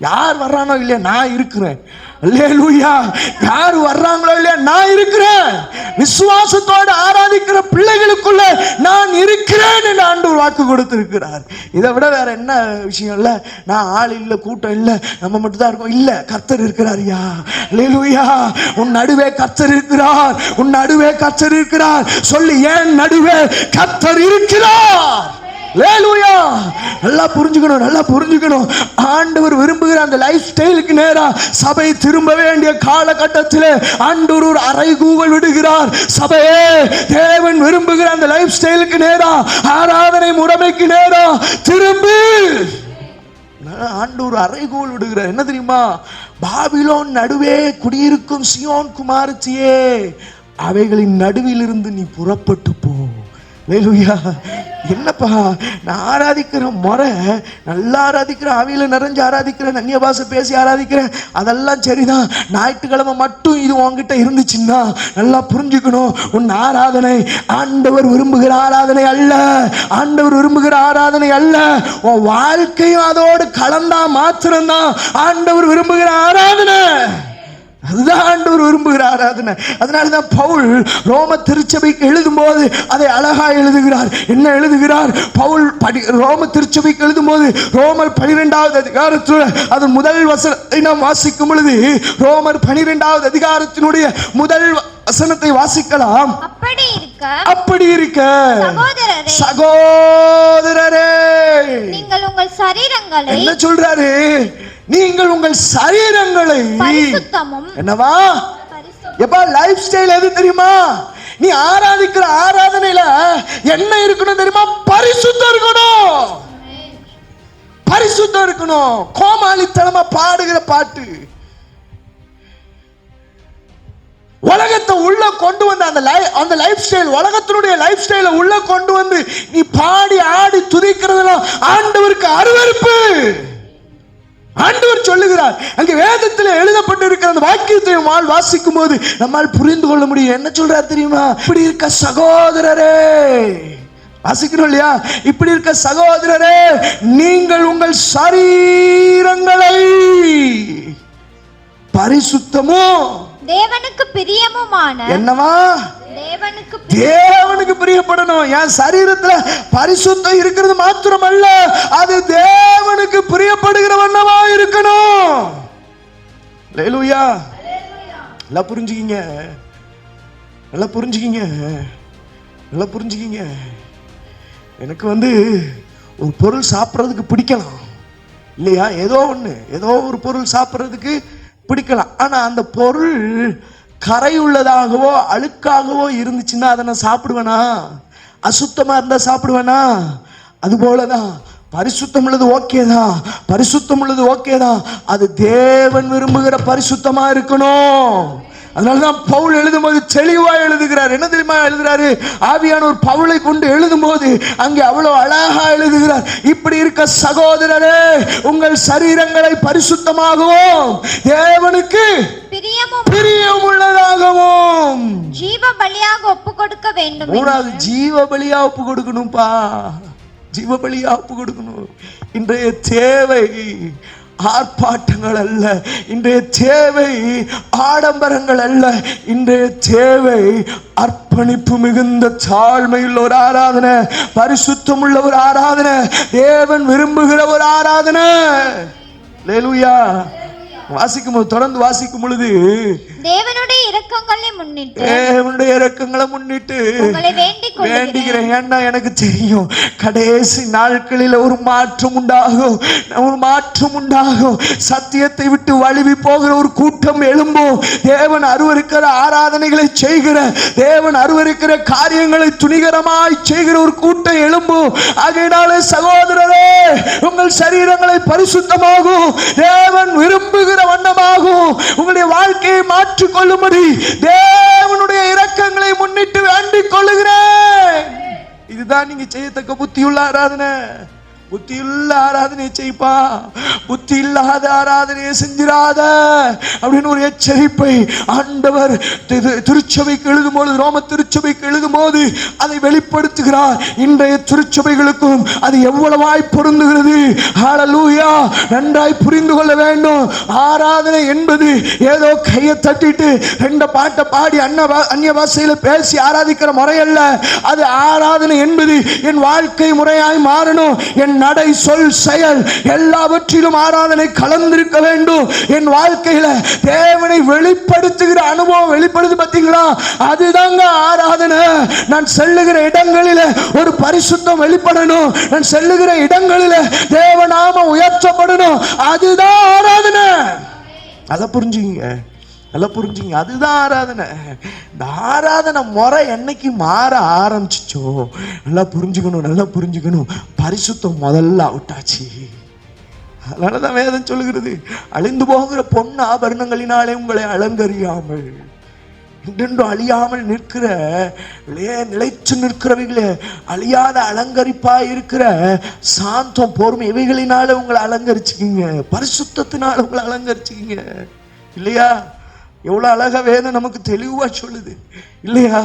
யார் வர்றானோ இல்லையா, நான் இருக்கிறேன். அல்லேலூயா. யார் வர்றாங்களோ இல்லையா, நான் இருக்கிறேன். விசுவாசத்தோடு ஆராதிக்கிற பிள்ளைகளுக்குள்ள நான் இருக்கிறேன் என்று ஆண்டவர் வாக்கு கொடுத்திருக்கிறார். இதை விட வேற என்ன விஷயம் இல்ல. நான் ஆள் இல்ல, கூட்டம் இல்ல, நம்ம மட்டும் தான் இருக்கோம் இல்ல, கர்த்தர் இருக்கிறாரியா. அல்லேலூயா. உன் நடுவே கர்த்தர் இருக்கிறார். சொல்லி, ஏன் நடுவே கர்த்தர் இருக்கிறார். அல்லேலூயா. நல்லா புரிஞ்சுக்கணும். ஆண்டவர் விரும்புகிற அந்த லைஃப் ஸ்டைலுக்கு நேரா சபை திரும்ப வேண்டிய காலகட்டத்தில் ஆண்டவர் ஒரு அறைகூவல் விடுகிறார். சபையே, தேவன் விரும்புகிற அந்த லைஃப் ஸ்டைலுக்கு நேரா, ஆராதனை முறைமைக்கு நேரா திரும்பு. ஆண்டவர் அறைகூவல் விடுகிறார். என்ன தெரியுமா? பாபிலோன் நடுவே குடியிருக்கும் சியோன் குமாரத்தியே, அவைகளின் நடுவில் இருந்து நீ புறப்பட்டு போ. அல்லேலூயா. என்னப்பா, நான் ஆராதிக்கிற முறை, நல்லா ஆராதிக்கிறேன், ஆவியில நிறைஞ்சு ஆராதிக்கிறேன், அந்நிய பாஷை பேசி ஆராதிக்கிறேன், அதெல்லாம் சரிதான். ஞாயிற்றுக்கிழமை மட்டும் இது உன்கிட்ட இருந்துச்சுன்னா நல்லா புரிஞ்சுக்கணும், உன் ஆராதனை ஆண்டவர் விரும்புகிற ஆராதனை அல்ல. உன் வாழ்க்கையும் அதோடு கலந்தா மாத்திரம்தான் ஆண்டவர் விரும்புகிற ஆராதனை. அதுதான் ஆண்டவர் விரும்புகிற ஆராதனை. அதனாலதான் பவுல் ரோம திருச்சபைக்கு எழுதும் போது அதை அழகா எழுதுகிறார். என்ன எழுதுகிறார் பவுல்? ரோம திருச்சபைக்கு எழுதும் போது ரோமர் 12வது அதிகாரத்தில் அதன் முதல் வசனத்தை நாம் வாசிக்கும் பொழுது, ரோமர் 12வது அதிகாரத்தினுடைய முதல் வசனத்தை வாசிக்கலாம். அப்படி இருக்க அப்படி இருக்க சகோதரரே, நீங்கள் உங்கள் சரீரங்களை, என்ன சொல்றாரு, நீங்கள் உங்கள் சரீரங்களை பரிசுத்தமும், என்னவா எப்பா லைஃப் ஸ்டைல் எது தெரியுமா? நீ ஆராதிக்கிற ஆராதனையில என்ன இருக்கணும் தெரியுமா? பரிசுத்தம் இருக்கணும். பரிசுத்தம் இருக்கணும். கோமாளித்தனமா பாடுகிற பாட்டு, உலகத்தை உள்ள கொண்டு வந்து அந்த லைஃப் ஸ்டைல், உலகத்தினுடைய லைஃப் ஸ்டைல உள்ள கொண்டு வந்து நீ பாடி ஆடி துதிக்கிறதெல்லாம் ஆண்டவருக்கு அருவருப்பு. ஆண்டவர் சொல்லுகிறார், அங்கே வேதத்தில் எழுதப்பட்டிருக்கிற அந்த வாக்கியத்தை வாசிக்கும் போது நம்மால் புரிந்து கொள்ள முடியும். என்ன சொல்றார் தெரியுமா? இப்படி இருக்க சகோதரரே, வாசிக்கிறோம் இல்லையா? இப்படி இருக்க சகோதரரே, நீங்கள் உங்கள் சரீரங்களை பரிசுத்தமும் தேவனுக்கு பிரியமுமான, என்னவா தேவனுக்கு பிரியப்படணும். என் சரீரத்துல பரிசுத்தம் இருக்கிறது மாத்திரமல்ல, அது தேவனுக்கு பிரியப்படுகிற வண்ணமா இருக்கணும். அல்லேலூயா. நல்லா புரிஞ்சுக்கிங்க, நல்லா புரிஞ்சுக்கிங்க, நல்லா புரிஞ்சுக்கிங்க. எனக்கு ஒரு பொருள் சாப்பிட்றதுக்கு பிடிக்கலாம் இல்லையா? ஏதோ ஒரு பொருள் சாப்பிட்றதுக்கு பிடிக்கலாம். ஆனா அந்த பொருள் கரை உள்ளதாகவோ அழுக்காகவோ இருந்துச்சுன்னா அதை நான் சாப்பிடுவேனா? அசுத்தமா இருந்தா சாப்பிடுவேனா? அது போலதான் பரிசுத்தம் உள்ளது ஓகேதான், பரிசுத்தம் உள்ளது ஓகேதான், அது தேவன் விரும்புகிற பரிசுத்தமா இருக்கணும். அதனாலதான் பவுல் எழுதும் போது தெளிவா எழுதுகிறார். என்ன தெரியுமா எழுதுறாரு? ஆவியானவர் பவுலை கொண்டு எழுதும் போது அங்கே அவ்வளவு அழகா எழுதுகிறார். இப்படி இருக்க சகோதரரே, உங்கள் சரீரங்களை பரிசுத்தமாகவும் தேவனுக்கு பிரியம் உள்ளதாகவும் ஜீவ பலியாக ஒப்பு கொடுக்க வேண்டும். மூணாவது, ஜீவ பலியா ஒப்பு கொடுக்கணும்பா. ஜீவ பலியா ஒப்பு கொடுக்கணும். இன்றைய தேவை ஆர்ப்பாட்டங்கள் அல்ல, இன்றைய தேவை ஆடம்பரங்கள் அல்ல, இன்றைய தேவை அர்ப்பணிப்பு மிகுந்த தாழ்மையுள்ள ஒரு ஆராதனை, பரிசுத்தம் உள்ள ஒரு ஆராதனை, தேவன் விரும்புகிற ஒரு ஆராதனை. அல்லேலூயா. வாசிக்கும் போது, தொடர்ந்து வாசிக்கும் பொழுது, தேவனுடைய இரக்கங்களை முன்னிட்டு வேண்டிக்கிறேன். ஏன்னா எனக்கு தெரியும் கடைசி நாட்களில் ஒரு மாற்றம் உண்டாகும். சத்தியத்தை விட்டு வழுவி போகிற ஒரு கூட்டம் எழும்பும். தேவன் அருவருக்கிற ஆராதனைகளை செய்கிற, தேவன் அருவருக்கிற காரியங்களை துணிகரமாய் செய்கிற ஒரு கூட்டம் எழும்பும். ஆகையினாலே சகோதரரே, உங்கள் சரீரங்களை பரிசுத்தமாகும் தேவன் விரும்புகிற வண்ணமாகும் உங்களுடைய வாழ்க்கையை மாற்றிக் கொள்ளும்படி தேவனுடைய இரக்கங்களை முன்னிட்டு வேண்டிக் கொள்ளுகிறேன். இதுதான் நீங்க செய்யத்தக்க புத்தியுள்ள ஆராதனை. புத்தியுள்ள ஆராதனையை செய்ப்பா, புத்தி இல்லாத ஆராதனையை செஞ்சிராத அப்படின்னு ஒரு எச்சரிப்பை ஆண்டவர் திருச்சபைக்கு எழுதும் போது, ரோம திருச்சபைக்கு எழுதும் போது அதை வெளிப்படுத்துகிறார். இன்றைய திருச்சபைகளுக்கும் அது எவ்வளவாய் பொருந்துகிறது. ஹல்லேலூயா. நன்றாய் புரிந்து கொள்ள வேண்டும். ஆராதனை என்பது ஏதோ கையை தட்டிட்டு ரெண்டு பாட்டை பாடி அந்நிய பாஷையில பேசி ஆராதிக்கிற முறை அல்ல. அது ஆராதனை என்பது என் வாழ்க்கை முறையாய் மாறணும். என் நடை, சொல், செயல் எல்லாவற்றிலும் ஆராதனை கலந்திருக்க வேண்டும். என் வாழ்க்கையில தேவனை வெளிப்படுத்துகிற அனுபவம் வெளிப்படுது பார்த்தீங்களா? அதுதாங்க ஆராதனை. நான் செல்லுகிற இடங்களில ஒரு பரிசுத்தம் வெளிப்படணும். நான் செல்லுகிற இடங்களில தேவநாமம் உயர்த்தப்படணும். அதுதான் ஆராதனை. அதை புரிஞ்சுங்க, நல்லா புரிஞ்சுங்க. அதுதான் ஆராதனை. இந்த ஆராதனை முறை என்னைக்கு மாற ஆரம்பிச்சிச்சோ நல்லா புரிஞ்சுக்கணும். பரிசுத்தம் முதல்ல அவுட்டாச்சு. அதனாலதான் வேதம் சொல்லுகிறது, அழிந்து போகிற பொன் ஆபரணங்களினாலே உங்களை அலங்கரியாமல் என்றென்றும் அழியாமல் நிற்கிற, நிலைச்சு நிற்கிறவைகளே, அழியாத அலங்கரிப்பா இருக்கிற சாந்தம், பொறுமை, இவைகளினால உங்களை அலங்கரிச்சுக்கிங்க. பரிசுத்தத்தினால உங்களை அலங்கரிச்சுக்கிங்க. இல்லையா? எவ்வளவு அழகா வேதம் நமக்கு தெளிவா சொல்லுது இல்லையா?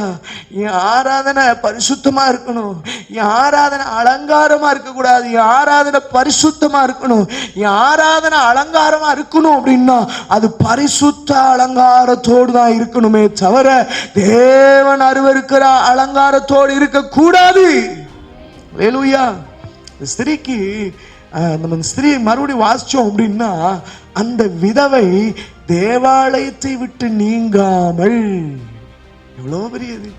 என் ஆராதனை பரிசுத்தமா இருக்கணும். என் ஆராதனை அலங்காரமா இருக்கக்கூடாது. என் ஆராதனை பரிசுத்தமா இருக்கணும். என் ஆராதனை அலங்காரமா இருக்கணும் அப்படின்னா அது பரிசுத்த அலங்காரத்தோடு தான் இருக்கணுமே தவிர தேவன் அருவருக்கிற அலங்காரத்தோடு இருக்க கூடாது. அல்லேலூயா. ஸ்திரீக்கு நம்ம ஸ்திரீயை மறுபடியும் வாசிச்சோம் அப்படின்னா, அந்த விதவை தேவாலயத்தை விட்டு நீங்காமல், எவ்வளோ பெரியது,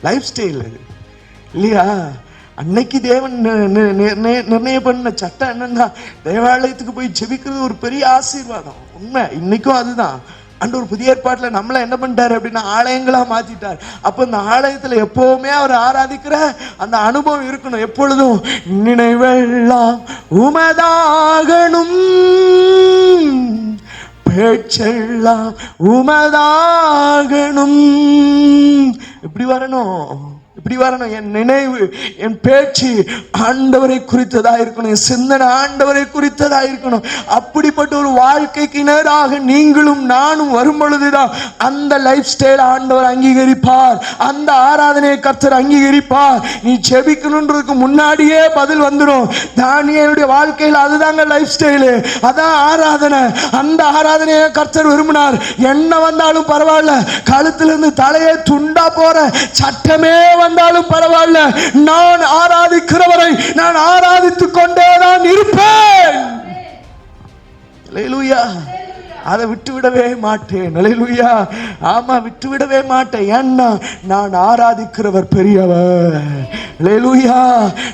லைஃப் ஸ்டைல் இல்லையா? அன்னைக்கு தேவன் நிர்ணயம் பண்ண சட்டம் என்னன்னா, தேவாலயத்துக்கு போய் ஜெபிக்கிறது ஒரு பெரிய ஆசீர்வாதம். உண்மை, இன்னைக்கும் அதுதான். ஒரு புதிய ஏற்பாட்டுல நம்மள என்ன பண்ணிட்டாரு அப்படின்னா, ஆலயங்களா மாத்திட்டார். அப்ப இந்த ஆலயத்துல எப்பவுமே அவர் ஆராதிக்கிற அந்த அனுபவம் இருக்கணும். எப்பொழுதும் நினைவெல்லாம் உமதாகணும், பேச்செல்லாம் உமதாகணும். இப்படி வரணும். என் நினைவு, என் பேச்சு ஆண்டவரை குறித்ததா இருக்கணும். என் சிந்தனை ஆண்டவரை குறித்ததா இருக்கணும். அப்படிப்பட்ட ஒரு வாழ்க்கைக்கு நேராக நீங்களும் நானும் வரும் பொழுதுதான் அந்த லைஃப் ஸ்டைல் ஆண்டவர் அங்கீகரிப்பார். அந்த ஆராதனையை கர்த்தர் அங்கீகரிப்பார். நீ ஜெபிக்கணுன்றதுக்கு முன்னாடியே பதில் வந்துடும். தானியேலுடைய வாழ்க்கையில் அதுதாங்க லைஃப் ஸ்டைலு, அதான் ஆராதனை. அந்த ஆராதனையை கர்த்தர் விரும்பினார். என்ன வந்தாலும் பரவாயில்ல, கழுத்திலிருந்து தலையே துண்டா போற சட்டமே வந்தாலும் பரவாயில்ல, நான் ஆராதிக்கிறவரை நான் ஆராதித்துக் கொண்டேதான் இருப்பேன். அல்லேலூயா. அதை விட்டுவிடவே மாட்டேன். அல்லேலூயா. ஆமா, விட்டுவிடவே மாட்டேன். ஏன்னா நான் ஆராதிக்கிறவர் பெரியவர். அல்லேலூயா.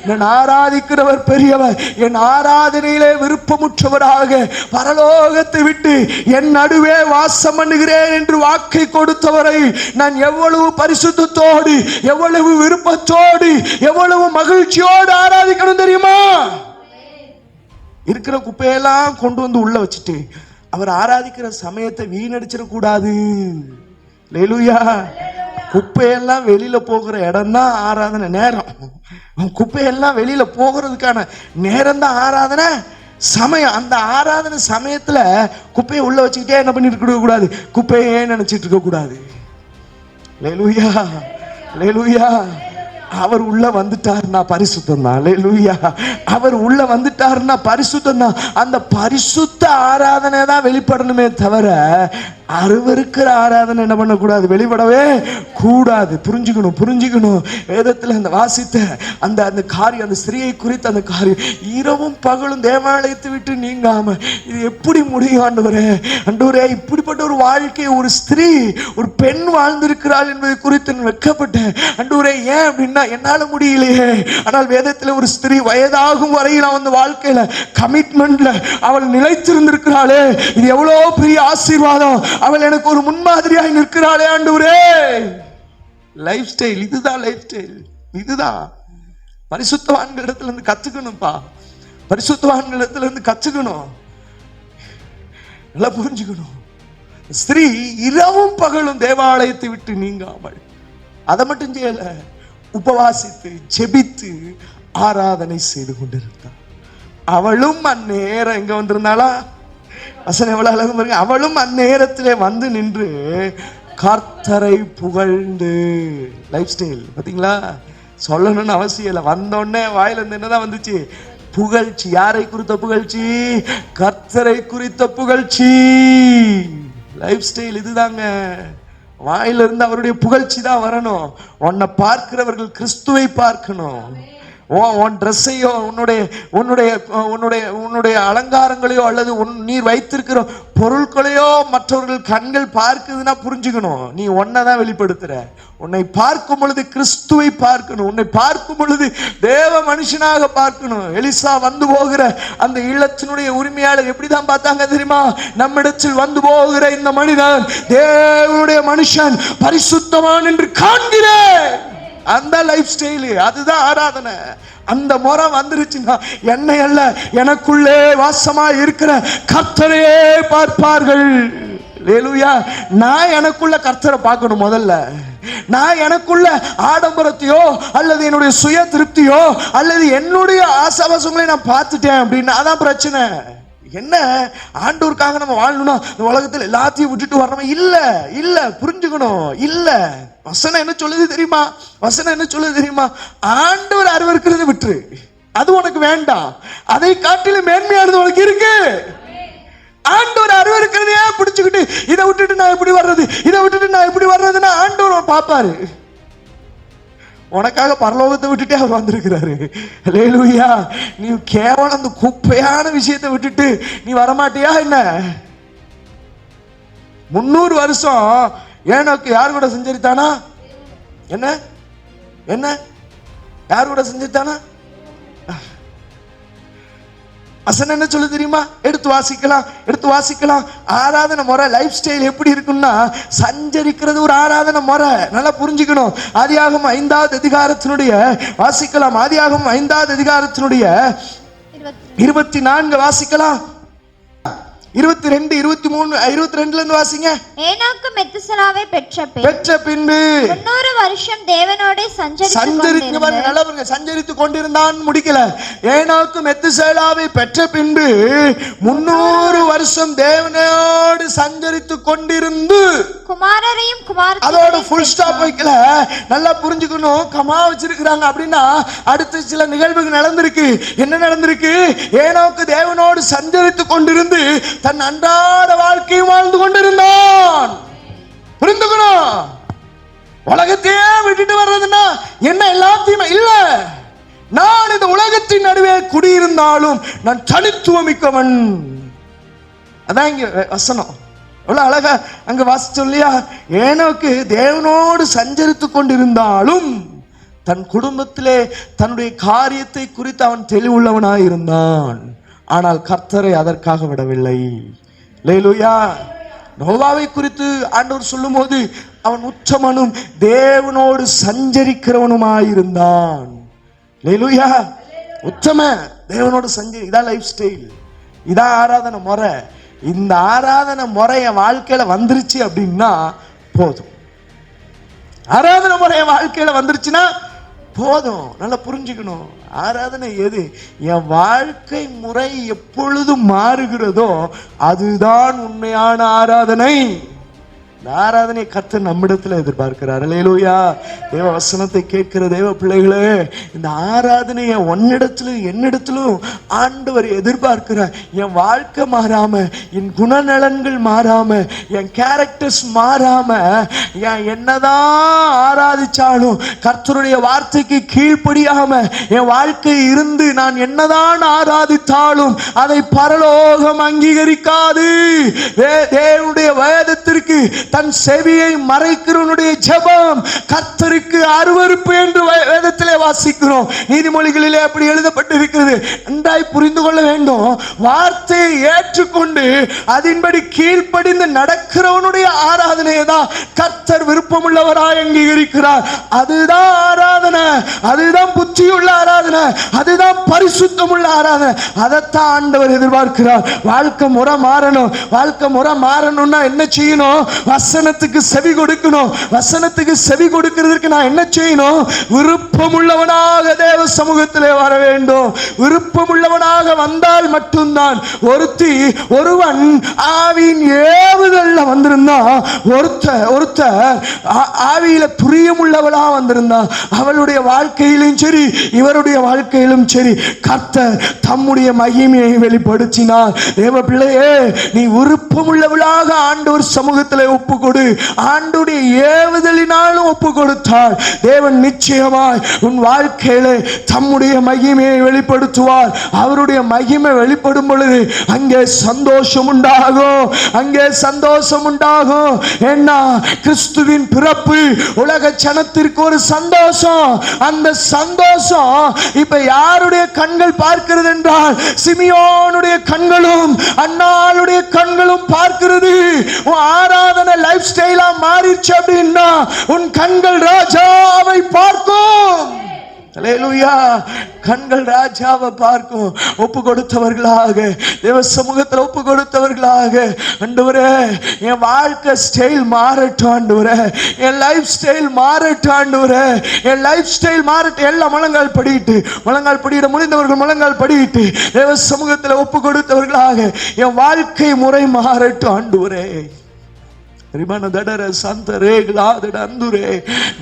நான் ஆராதிக்கிறவர் பெரியவர். என் ஆராதனையிலே விருப்பமுற்றவராக பரலோகத்தை விட்டு என் நடுவே வாசம் பண்ணுகிறேன் என்று வாக்கை கொடுத்தவரை நான் எவ்வளவு பரிசுத்தத்தோடு, எவ்வளவு விருப்பத்தோடு, எவ்வளவு மகிழ்ச்சியோடு ஆராதிக்கணும் தெரியுமா? இருக்கிற குப்பையெல்லாம் கொண்டு வந்து உள்ள வச்சுட்டு அவர் ஆராதிக்கிற சமயத்தை வீணடிச்சிடக்கூடாது. அல்லேலூயா. குப்பையெல்லாம் வெளியில போகிற இடம் தான் ஆராதனை நேரம். குப்பையெல்லாம் வெளியில போகிறதுக்கான நேரம் தான் ஆராதனை சமயம். அந்த ஆராதனை சமயத்துல குப்பையை உள்ள வச்சுக்கிட்டே என்ன பண்ணிட்டு இருக்க கூடாது, குப்பையே நினைச்சிட்டு இருக்க கூடாது. அல்லேலூயா. அல்லேலூயா. அவர் உள்ள வந்துட்டாருன்னா பரிசுத்தம் தான். அல்லேலூயா. அவர் உள்ள வந்துட்டாருன்னா பரிசுத்தம் தான். அந்த பரிசுத்த ஆராதனை தான் வெளிப்படணுமே தவிர அருவருக்கிற ஆராதனை என்ன பண்ணக்கூடாது, வெளிப்படவே கூடாது. புரிஞ்சுக்கணும். வேதத்தில் அந்த வாசித்த அந்த அந்த காரியம், அந்த ஸ்திரியை குறித்த அந்த காரியம், இரவும் பகலும் தேவாலயத்தை விட்டு நீங்காம, இது எப்படி முடியும் ஆண்டவரே? இப்படிப்பட்ட ஒரு வாழ்க்கையை ஒரு ஸ்திரீ, ஒரு பெண் வாழ்ந்திருக்கிறாள் என்பதை குறித்து வெட்கப்பட்டேன் ஆண்டவரே. ஏன் அப்படின்னா, என்னால முடியலையே. ஆனால் வேதத்தில் ஒரு ஸ்திரீ வயதாகும் வரையில் அவன் வாழ்க்கையில கமிட்மெண்ட்ல அவள் நிலைத்திருந்திருக்கிறாளே, இது எவ்வளவு பெரிய ஆசீர்வாதம். அவள் எனக்கு ஒரு முன்மாதிரியாய் நிற்கிறாளே ஆண்டவரே. லைஃப் ஸ்டைல் இதுதான். லைஃப் ஸ்டைல் இதுதான். பரிசுத்தவான்களிடத்துல இருந்து கத்துக்கணும்பா. பரிசுத்தவான்களிடத்துல இருந்து கத்துக்கணும். நல்லா புரிஞ்சுக்கணும். ஸ்திரீ இரவும் பகலும் தேவாலயத்தை விட்டு நீங்காமல், அதை மட்டும் செய்யல, உபவாசித்து ஜெபித்து ஆராதனை செய்து கொண்டிருந்தாள். அவளும் அந்நேரம் எங்க வந்திருந்தாளா? வசனம் எவ்வளவு அழகு பாருங்க. அவளும் அந்நேரத்திலே வந்து நின்று கர்த்தரை புகழ்ந்து. லைஃப் ஸ்டைல் பாத்தீங்களா? சொல்லணும்னு அவசியம் இல்லை. வந்தோடனே வாயில இருந்து என்னதான் வந்துச்சு? புகழ்ச்சி. யாரை குறித்த புகழ்ச்சி? கர்த்தரை குறித்த புகழ்ச்சி. லைஃப் ஸ்டைல் இதுதாங்க. வாயில இருந்து அவருடைய புகழ்ச்சி தான் வரணும். உன்னை பார்க்கிறவர்கள் கிறிஸ்துவை பார்க்கணும். உன் ட்ரெஸ்ஸையோ உன்னுடைய அலங்காரங்களையோ அல்லது நீர் வைத்திருக்கிற பொருட்களையோ மற்றவர்கள் கண்கள் பார்க்குதுன்னா புரிஞ்சுக்கணும், நீ ஒன்னதான் வெளிப்படுத்துற. உன்னை பார்க்கும் பொழுது கிறிஸ்துவை பார்க்கணும். உன்னை பார்க்கும் பொழுது தேவ மனுஷனாக பார்க்கணும். எலிசா வந்து போகிற அந்த இல்லத்தினுடைய உரிமையாளர் எப்படிதான் பார்த்தாங்க தெரியுமா? நம்மிடத்தில் வந்து போகிற இந்த மனிதன் தேவனுடைய மனுஷன், பரிசுத்தவான் என்று காண்கிறேன். அந்த லைஃப் ஸ்டைலு, அதுதான் ஆராதனை. அந்த முறை வந்துருச்சுன்னா என்னை அல்ல, எனக்குள்ளே வாசமா இருக்கிற கர்த்தரையே பார்ப்பார்கள். அல்லேலூயா. நான் எனக்குள்ள கர்த்தரை பார்க்கணும் முதல்ல. நான் எனக்குள்ள ஆடம்பரத்தையோ அல்லது என்னுடைய சுய திருப்தியோ அல்லது என்னுடைய ஆசாபாசங்களை நான் பார்த்துட்டேன் அப்படின்னா அதான் பிரச்சனை. என்ன ஆண்டவருக்காக நம்ம வாழணும்னா இந்த உலகத்தில் எல்லாத்தையும் விட்டுட்டு வரணும் இல்ல. புரிஞ்சுக்கணும். இல்ல, வசனம் என்ன சொல்லுது தெரியுமா? வசனம் என்ன சொல்லுது தெரியுமா? ஆண்டவர் அருவருக்கிறது விட்டுரு, அது உனக்கு வேண்டாம். அதை காட்டிலும் மேன்மையானது உனக்கு இருக்கு. ஆண்டவர் அருவருக்கிறதையே பிடிச்சுக்கிட்டு இதை விட்டுட்டு நான் எப்படி வர்றது, இதை விட்டுட்டு நான் எப்படி வர்றதுன்னா ஆண்டவர் பாப்பாரு. உனக்காக பரலோகத்தை விட்டுட்டே அவர் வந்திருக்கிறாரு. அல்லேலூயா. நீ கேவலம் அந்த குப்பையான விஷயத்தை விட்டுட்டு நீ வரமாட்டியா என்ன? 300 வருஷம் ஏனோக்கு யார் கூட செஞ்சரித்தானா? என்ன என்ன யார் கூட செஞ்சுட்டானா? வசனம் என்ன சொல்லு தெரியுமா? எடுத்து வாசிக்கலாம். ஆராதனை முறை லைஃப் ஸ்டைல் எப்படி இருக்குன்னா, சஞ்சரிக்கிறது ஒரு ஆராதனை முறை. நல்லா புரிஞ்சுக்கணும். ஆதியாகமம் 5வது அதிகாரத்தினுடைய வாசிக்கலாம். ஆதியாகமம் 5வது அதிகாரத்தினுடைய 24 வாசிக்கலாம். 22, 23, 22ல இருந்து வாசிங்க. ஏனோக்கு மெத்துசலாவை பெற்ற பின்பு 300 வருஷம் தேவனோடே சஞ்சரித்து கொண்டிருந்தான். முடிக்கல. ஏனோக்கு மெத்துசலாவை பெற்ற பின்பு 300 வருஷம் தேவனோடு சஞ்சரித்து கொண்டிருந்து குமாரரையும் அதோட ஃபுல் ஸ்டாப் வைக்கல. நல்லா புரிஞ்சுக்கணும். கமா வச்சிருக்கிறாங்க அப்படின்னா அடுத்து சில நிகழ்வுகள் நடந்திருக்கு. என்ன நடந்திருக்கு? ஏனோக்கு தேவனோடு சஞ்சரித்து கொண்டிருந்து தன் அன்றாட வாழ்க்கையை வாழ்ந்து கொண்டிருந்தான். புரிந்துக்கணும். உலகத்தையே விட்டுட்டு வர்றதுன்னா என்ன எல்லாத்தையுமே இல்ல. நான் இந்த உலகத்தின் நடுவே குடியிருந்தாலும் நான் தனித்துவமிக்கவன். அதான் இங்க வசனம். எவ்வளவு அழகா அங்க வாசிச்சோம் இல்லையா? ஏனோக்கு தேவனோடு சஞ்சரித்து கொண்டிருந்தாலும் தன் குடும்பத்திலே தன்னுடைய காரியத்தை குறித்து அவன் தெளிவுள்ளவனாய் இருந்தான். ஆனால் கர்த்தரை அதற்காக விடவில்லை. அல்லேலூயா. நோவாவை குறித்து ஆண்டவர் சொல்லும் போது அவன் உச்சமனும் தேவனோடு சஞ்சரிக்கிறவனுமாயிருந்தான். அல்லேலூயா. உச்சம தேவனோடு இதான் லைஃப் ஸ்டைல், இதான் ஆராதனை முறை. இந்த ஆராதனை முறை என் வாழ்க்கையில வந்துருச்சு அப்படின்னா போதும். ஆராதனை முறை என் வாழ்க்கையில வந்துருச்சுன்னா போதும். நல்லா புரிஞ்சுக்கணும். ஆராதனை எது? என் வாழ்க்கை முறை எப்பொழுதும் மாறுகிறதோ அதுதான் உண்மையான ஆராதனை. இந்த ஆராதனை கர்த்தர் நம்மிடத்துல எதிர்பார்க்கிறார். அல்லேலூயா. தேவ வசனத்தை கேட்கிற தேவ பிள்ளைகளே, இந்த ஆராதனையை உன்னிடத்திலும் என்னிடத்திலும் ஆண்டவர் எதிர்பார்க்கிறார். என் வாழ்க்கை மாறாம, என் குணநலன்கள் மாறாம, என் கேரக்டர்ஸ் மாறாம, என்னதான் ஆராதிச்சாலும் கர்த்தருடைய வார்த்தைக்கு கீழ்ப்படியாம என் வாழ்க்கை இருந்து நான் என்னதான் ஆராதித்தாலும் அதை பரலோகம் அங்கீகரிக்காது. தேவனுடைய வேதத்திற்கு தன் செவியை மறைக்கிறவனுடைய ஜெபம் கர்த்தருக்கு அருவருப்பு என்று வேதத்திலே வாசிக்கிறோம். நீதிமொழிகளிலே அப்படி எழுதப்பட்டிருக்கிறது. நன்றாய் புரிந்து கொள்ள வேண்டும். வார்த்தையை ஏற்றுக்கொண்டு அதன்படி கீழ்ப்படிந்து நடக்கிறவனுடைய ஆராதனையை தான் கர்த்தர் விருப்பமுள்ளவராய் அங்கீகரிக்கிறார். அதுதான் ஆராதனை, அதுதான் புத்தியுள்ள ஆராதனை, அதுதான் பரிசுத்தமுள்ள ஆராதனை. அதைத்தான் ஆண்டவர் எதிர்பார்க்கிறார். வாழ்க்கை முறை மாறணும். வாழ்க்கை முறை மாறணும்னா என்ன செய்யணும்? வசனத்துக்கு செவி கொடுக்கணும். வசனத்துக்கு செவி கொடுக்கிறதுக்கு நான் என்ன செய்யணும்? விருப்பமுள்ளவனாக தேவ சமூகத்திலே வர வேண்டும். விருப்பமுள்ளவனாக வந்தால் மட்டும்தான். ஒருவன் ஆவியின் ஏவுதல்ல வந்திருந்தா, ஒருத்த ஆவியில பிரியமுள்ளவளா வந்திருந்தா, அவளுடைய வாழ்க்கையிலும் சரி இவருடைய வாழ்க்கையிலும் சரி கர்த்தர் தம்முடைய மகிமையை வெளிப்படுத்தினார். தேவ பிள்ளையே, நீ விருப்பமுள்ளவளாக ஆண்டவர் சமூகத்திலே ஒப்பு கொடு. ஆண்டுடைய ஏவுதலினாலும் ஒப்பு கொடுத்தால் தேவன் நிச்சயமாய் உன் வாழ்க்கையிலே தம்முடைய மகிமையை வெளிப்படுத்துவார். அவருடைய மகிமை வெளிப்படும் பொழுது அங்கே சந்தோஷம் உண்டாகும். அங்கே சந்தோஷம் உண்டாகும். என்ன? கிறிஸ்துவின் பிறப்பு உலக ஜனத்திற்கு ஒரு சந்தோஷம். அந்த சந்தோஷம் இப்ப யாருடைய கண்கள் பார்க்கிறது என்றால் சிமியோனுடைய கண்களும் அன்னாளுடைய கண்களும் பார்க்கிறது. ஆராதனை லைஃப் ஸ்டைலா மாறிச்சு அப்படின்னா உன் கண்கள் ராஜாவை பார்க்கும். அல்லேலூயா. கண்கள் ராஜாவை பார்க்கும். ஒப்பு கொடுத்தவர்களாக தேவ சமூகத்தில் ஒப்பு கொடுத்தவர்களாக, ஆண்டவரே என் வாழ்க்கை ஸ்டைல் மாறட்டும், ஆண்டவரே என் லைஃப் ஸ்டைல் மாறட்டும், ஆண்டவரே என் லைஃப் ஸ்டைல் மாறட்டும். எல்லாம் முழங்கால் படியிட முடிந்தவர்கள் முழங்கால் படியிட்டு தேவ சமூகத்தில் ஒப்பு கொடுத்தவர்களாக என் வாழ்க்கை முறை மாறட்டும், ஆண்டவரே. ரிமன தடர சந்த ரேகலாதட அந்துரே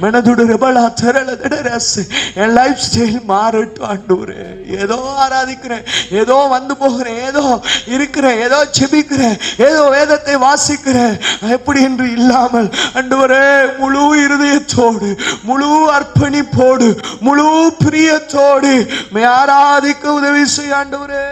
மனதுட ரபலா தரல தடரஸ். என் லைஃப் ஸ்டைல் மாறட்டும், ஆண்டவரே. ஏதோ ஆராதிக்கிறேன், ஏதோ வந்து போகிறேன், ஏதோ இருக்கிறேன், ஏதோ செபிக்கிறேன், ஏதோ வேதத்தை வாசிக்கிறேன், எப்படி என்று இல்லாமல் ஆண்டவரே முழு இருதயத்தோடு, முழு அர்ப்பணிப்போடு, முழு பிரியத்தோடு ஆராதிக்க உதவி செய்ய ஆண்டவரே.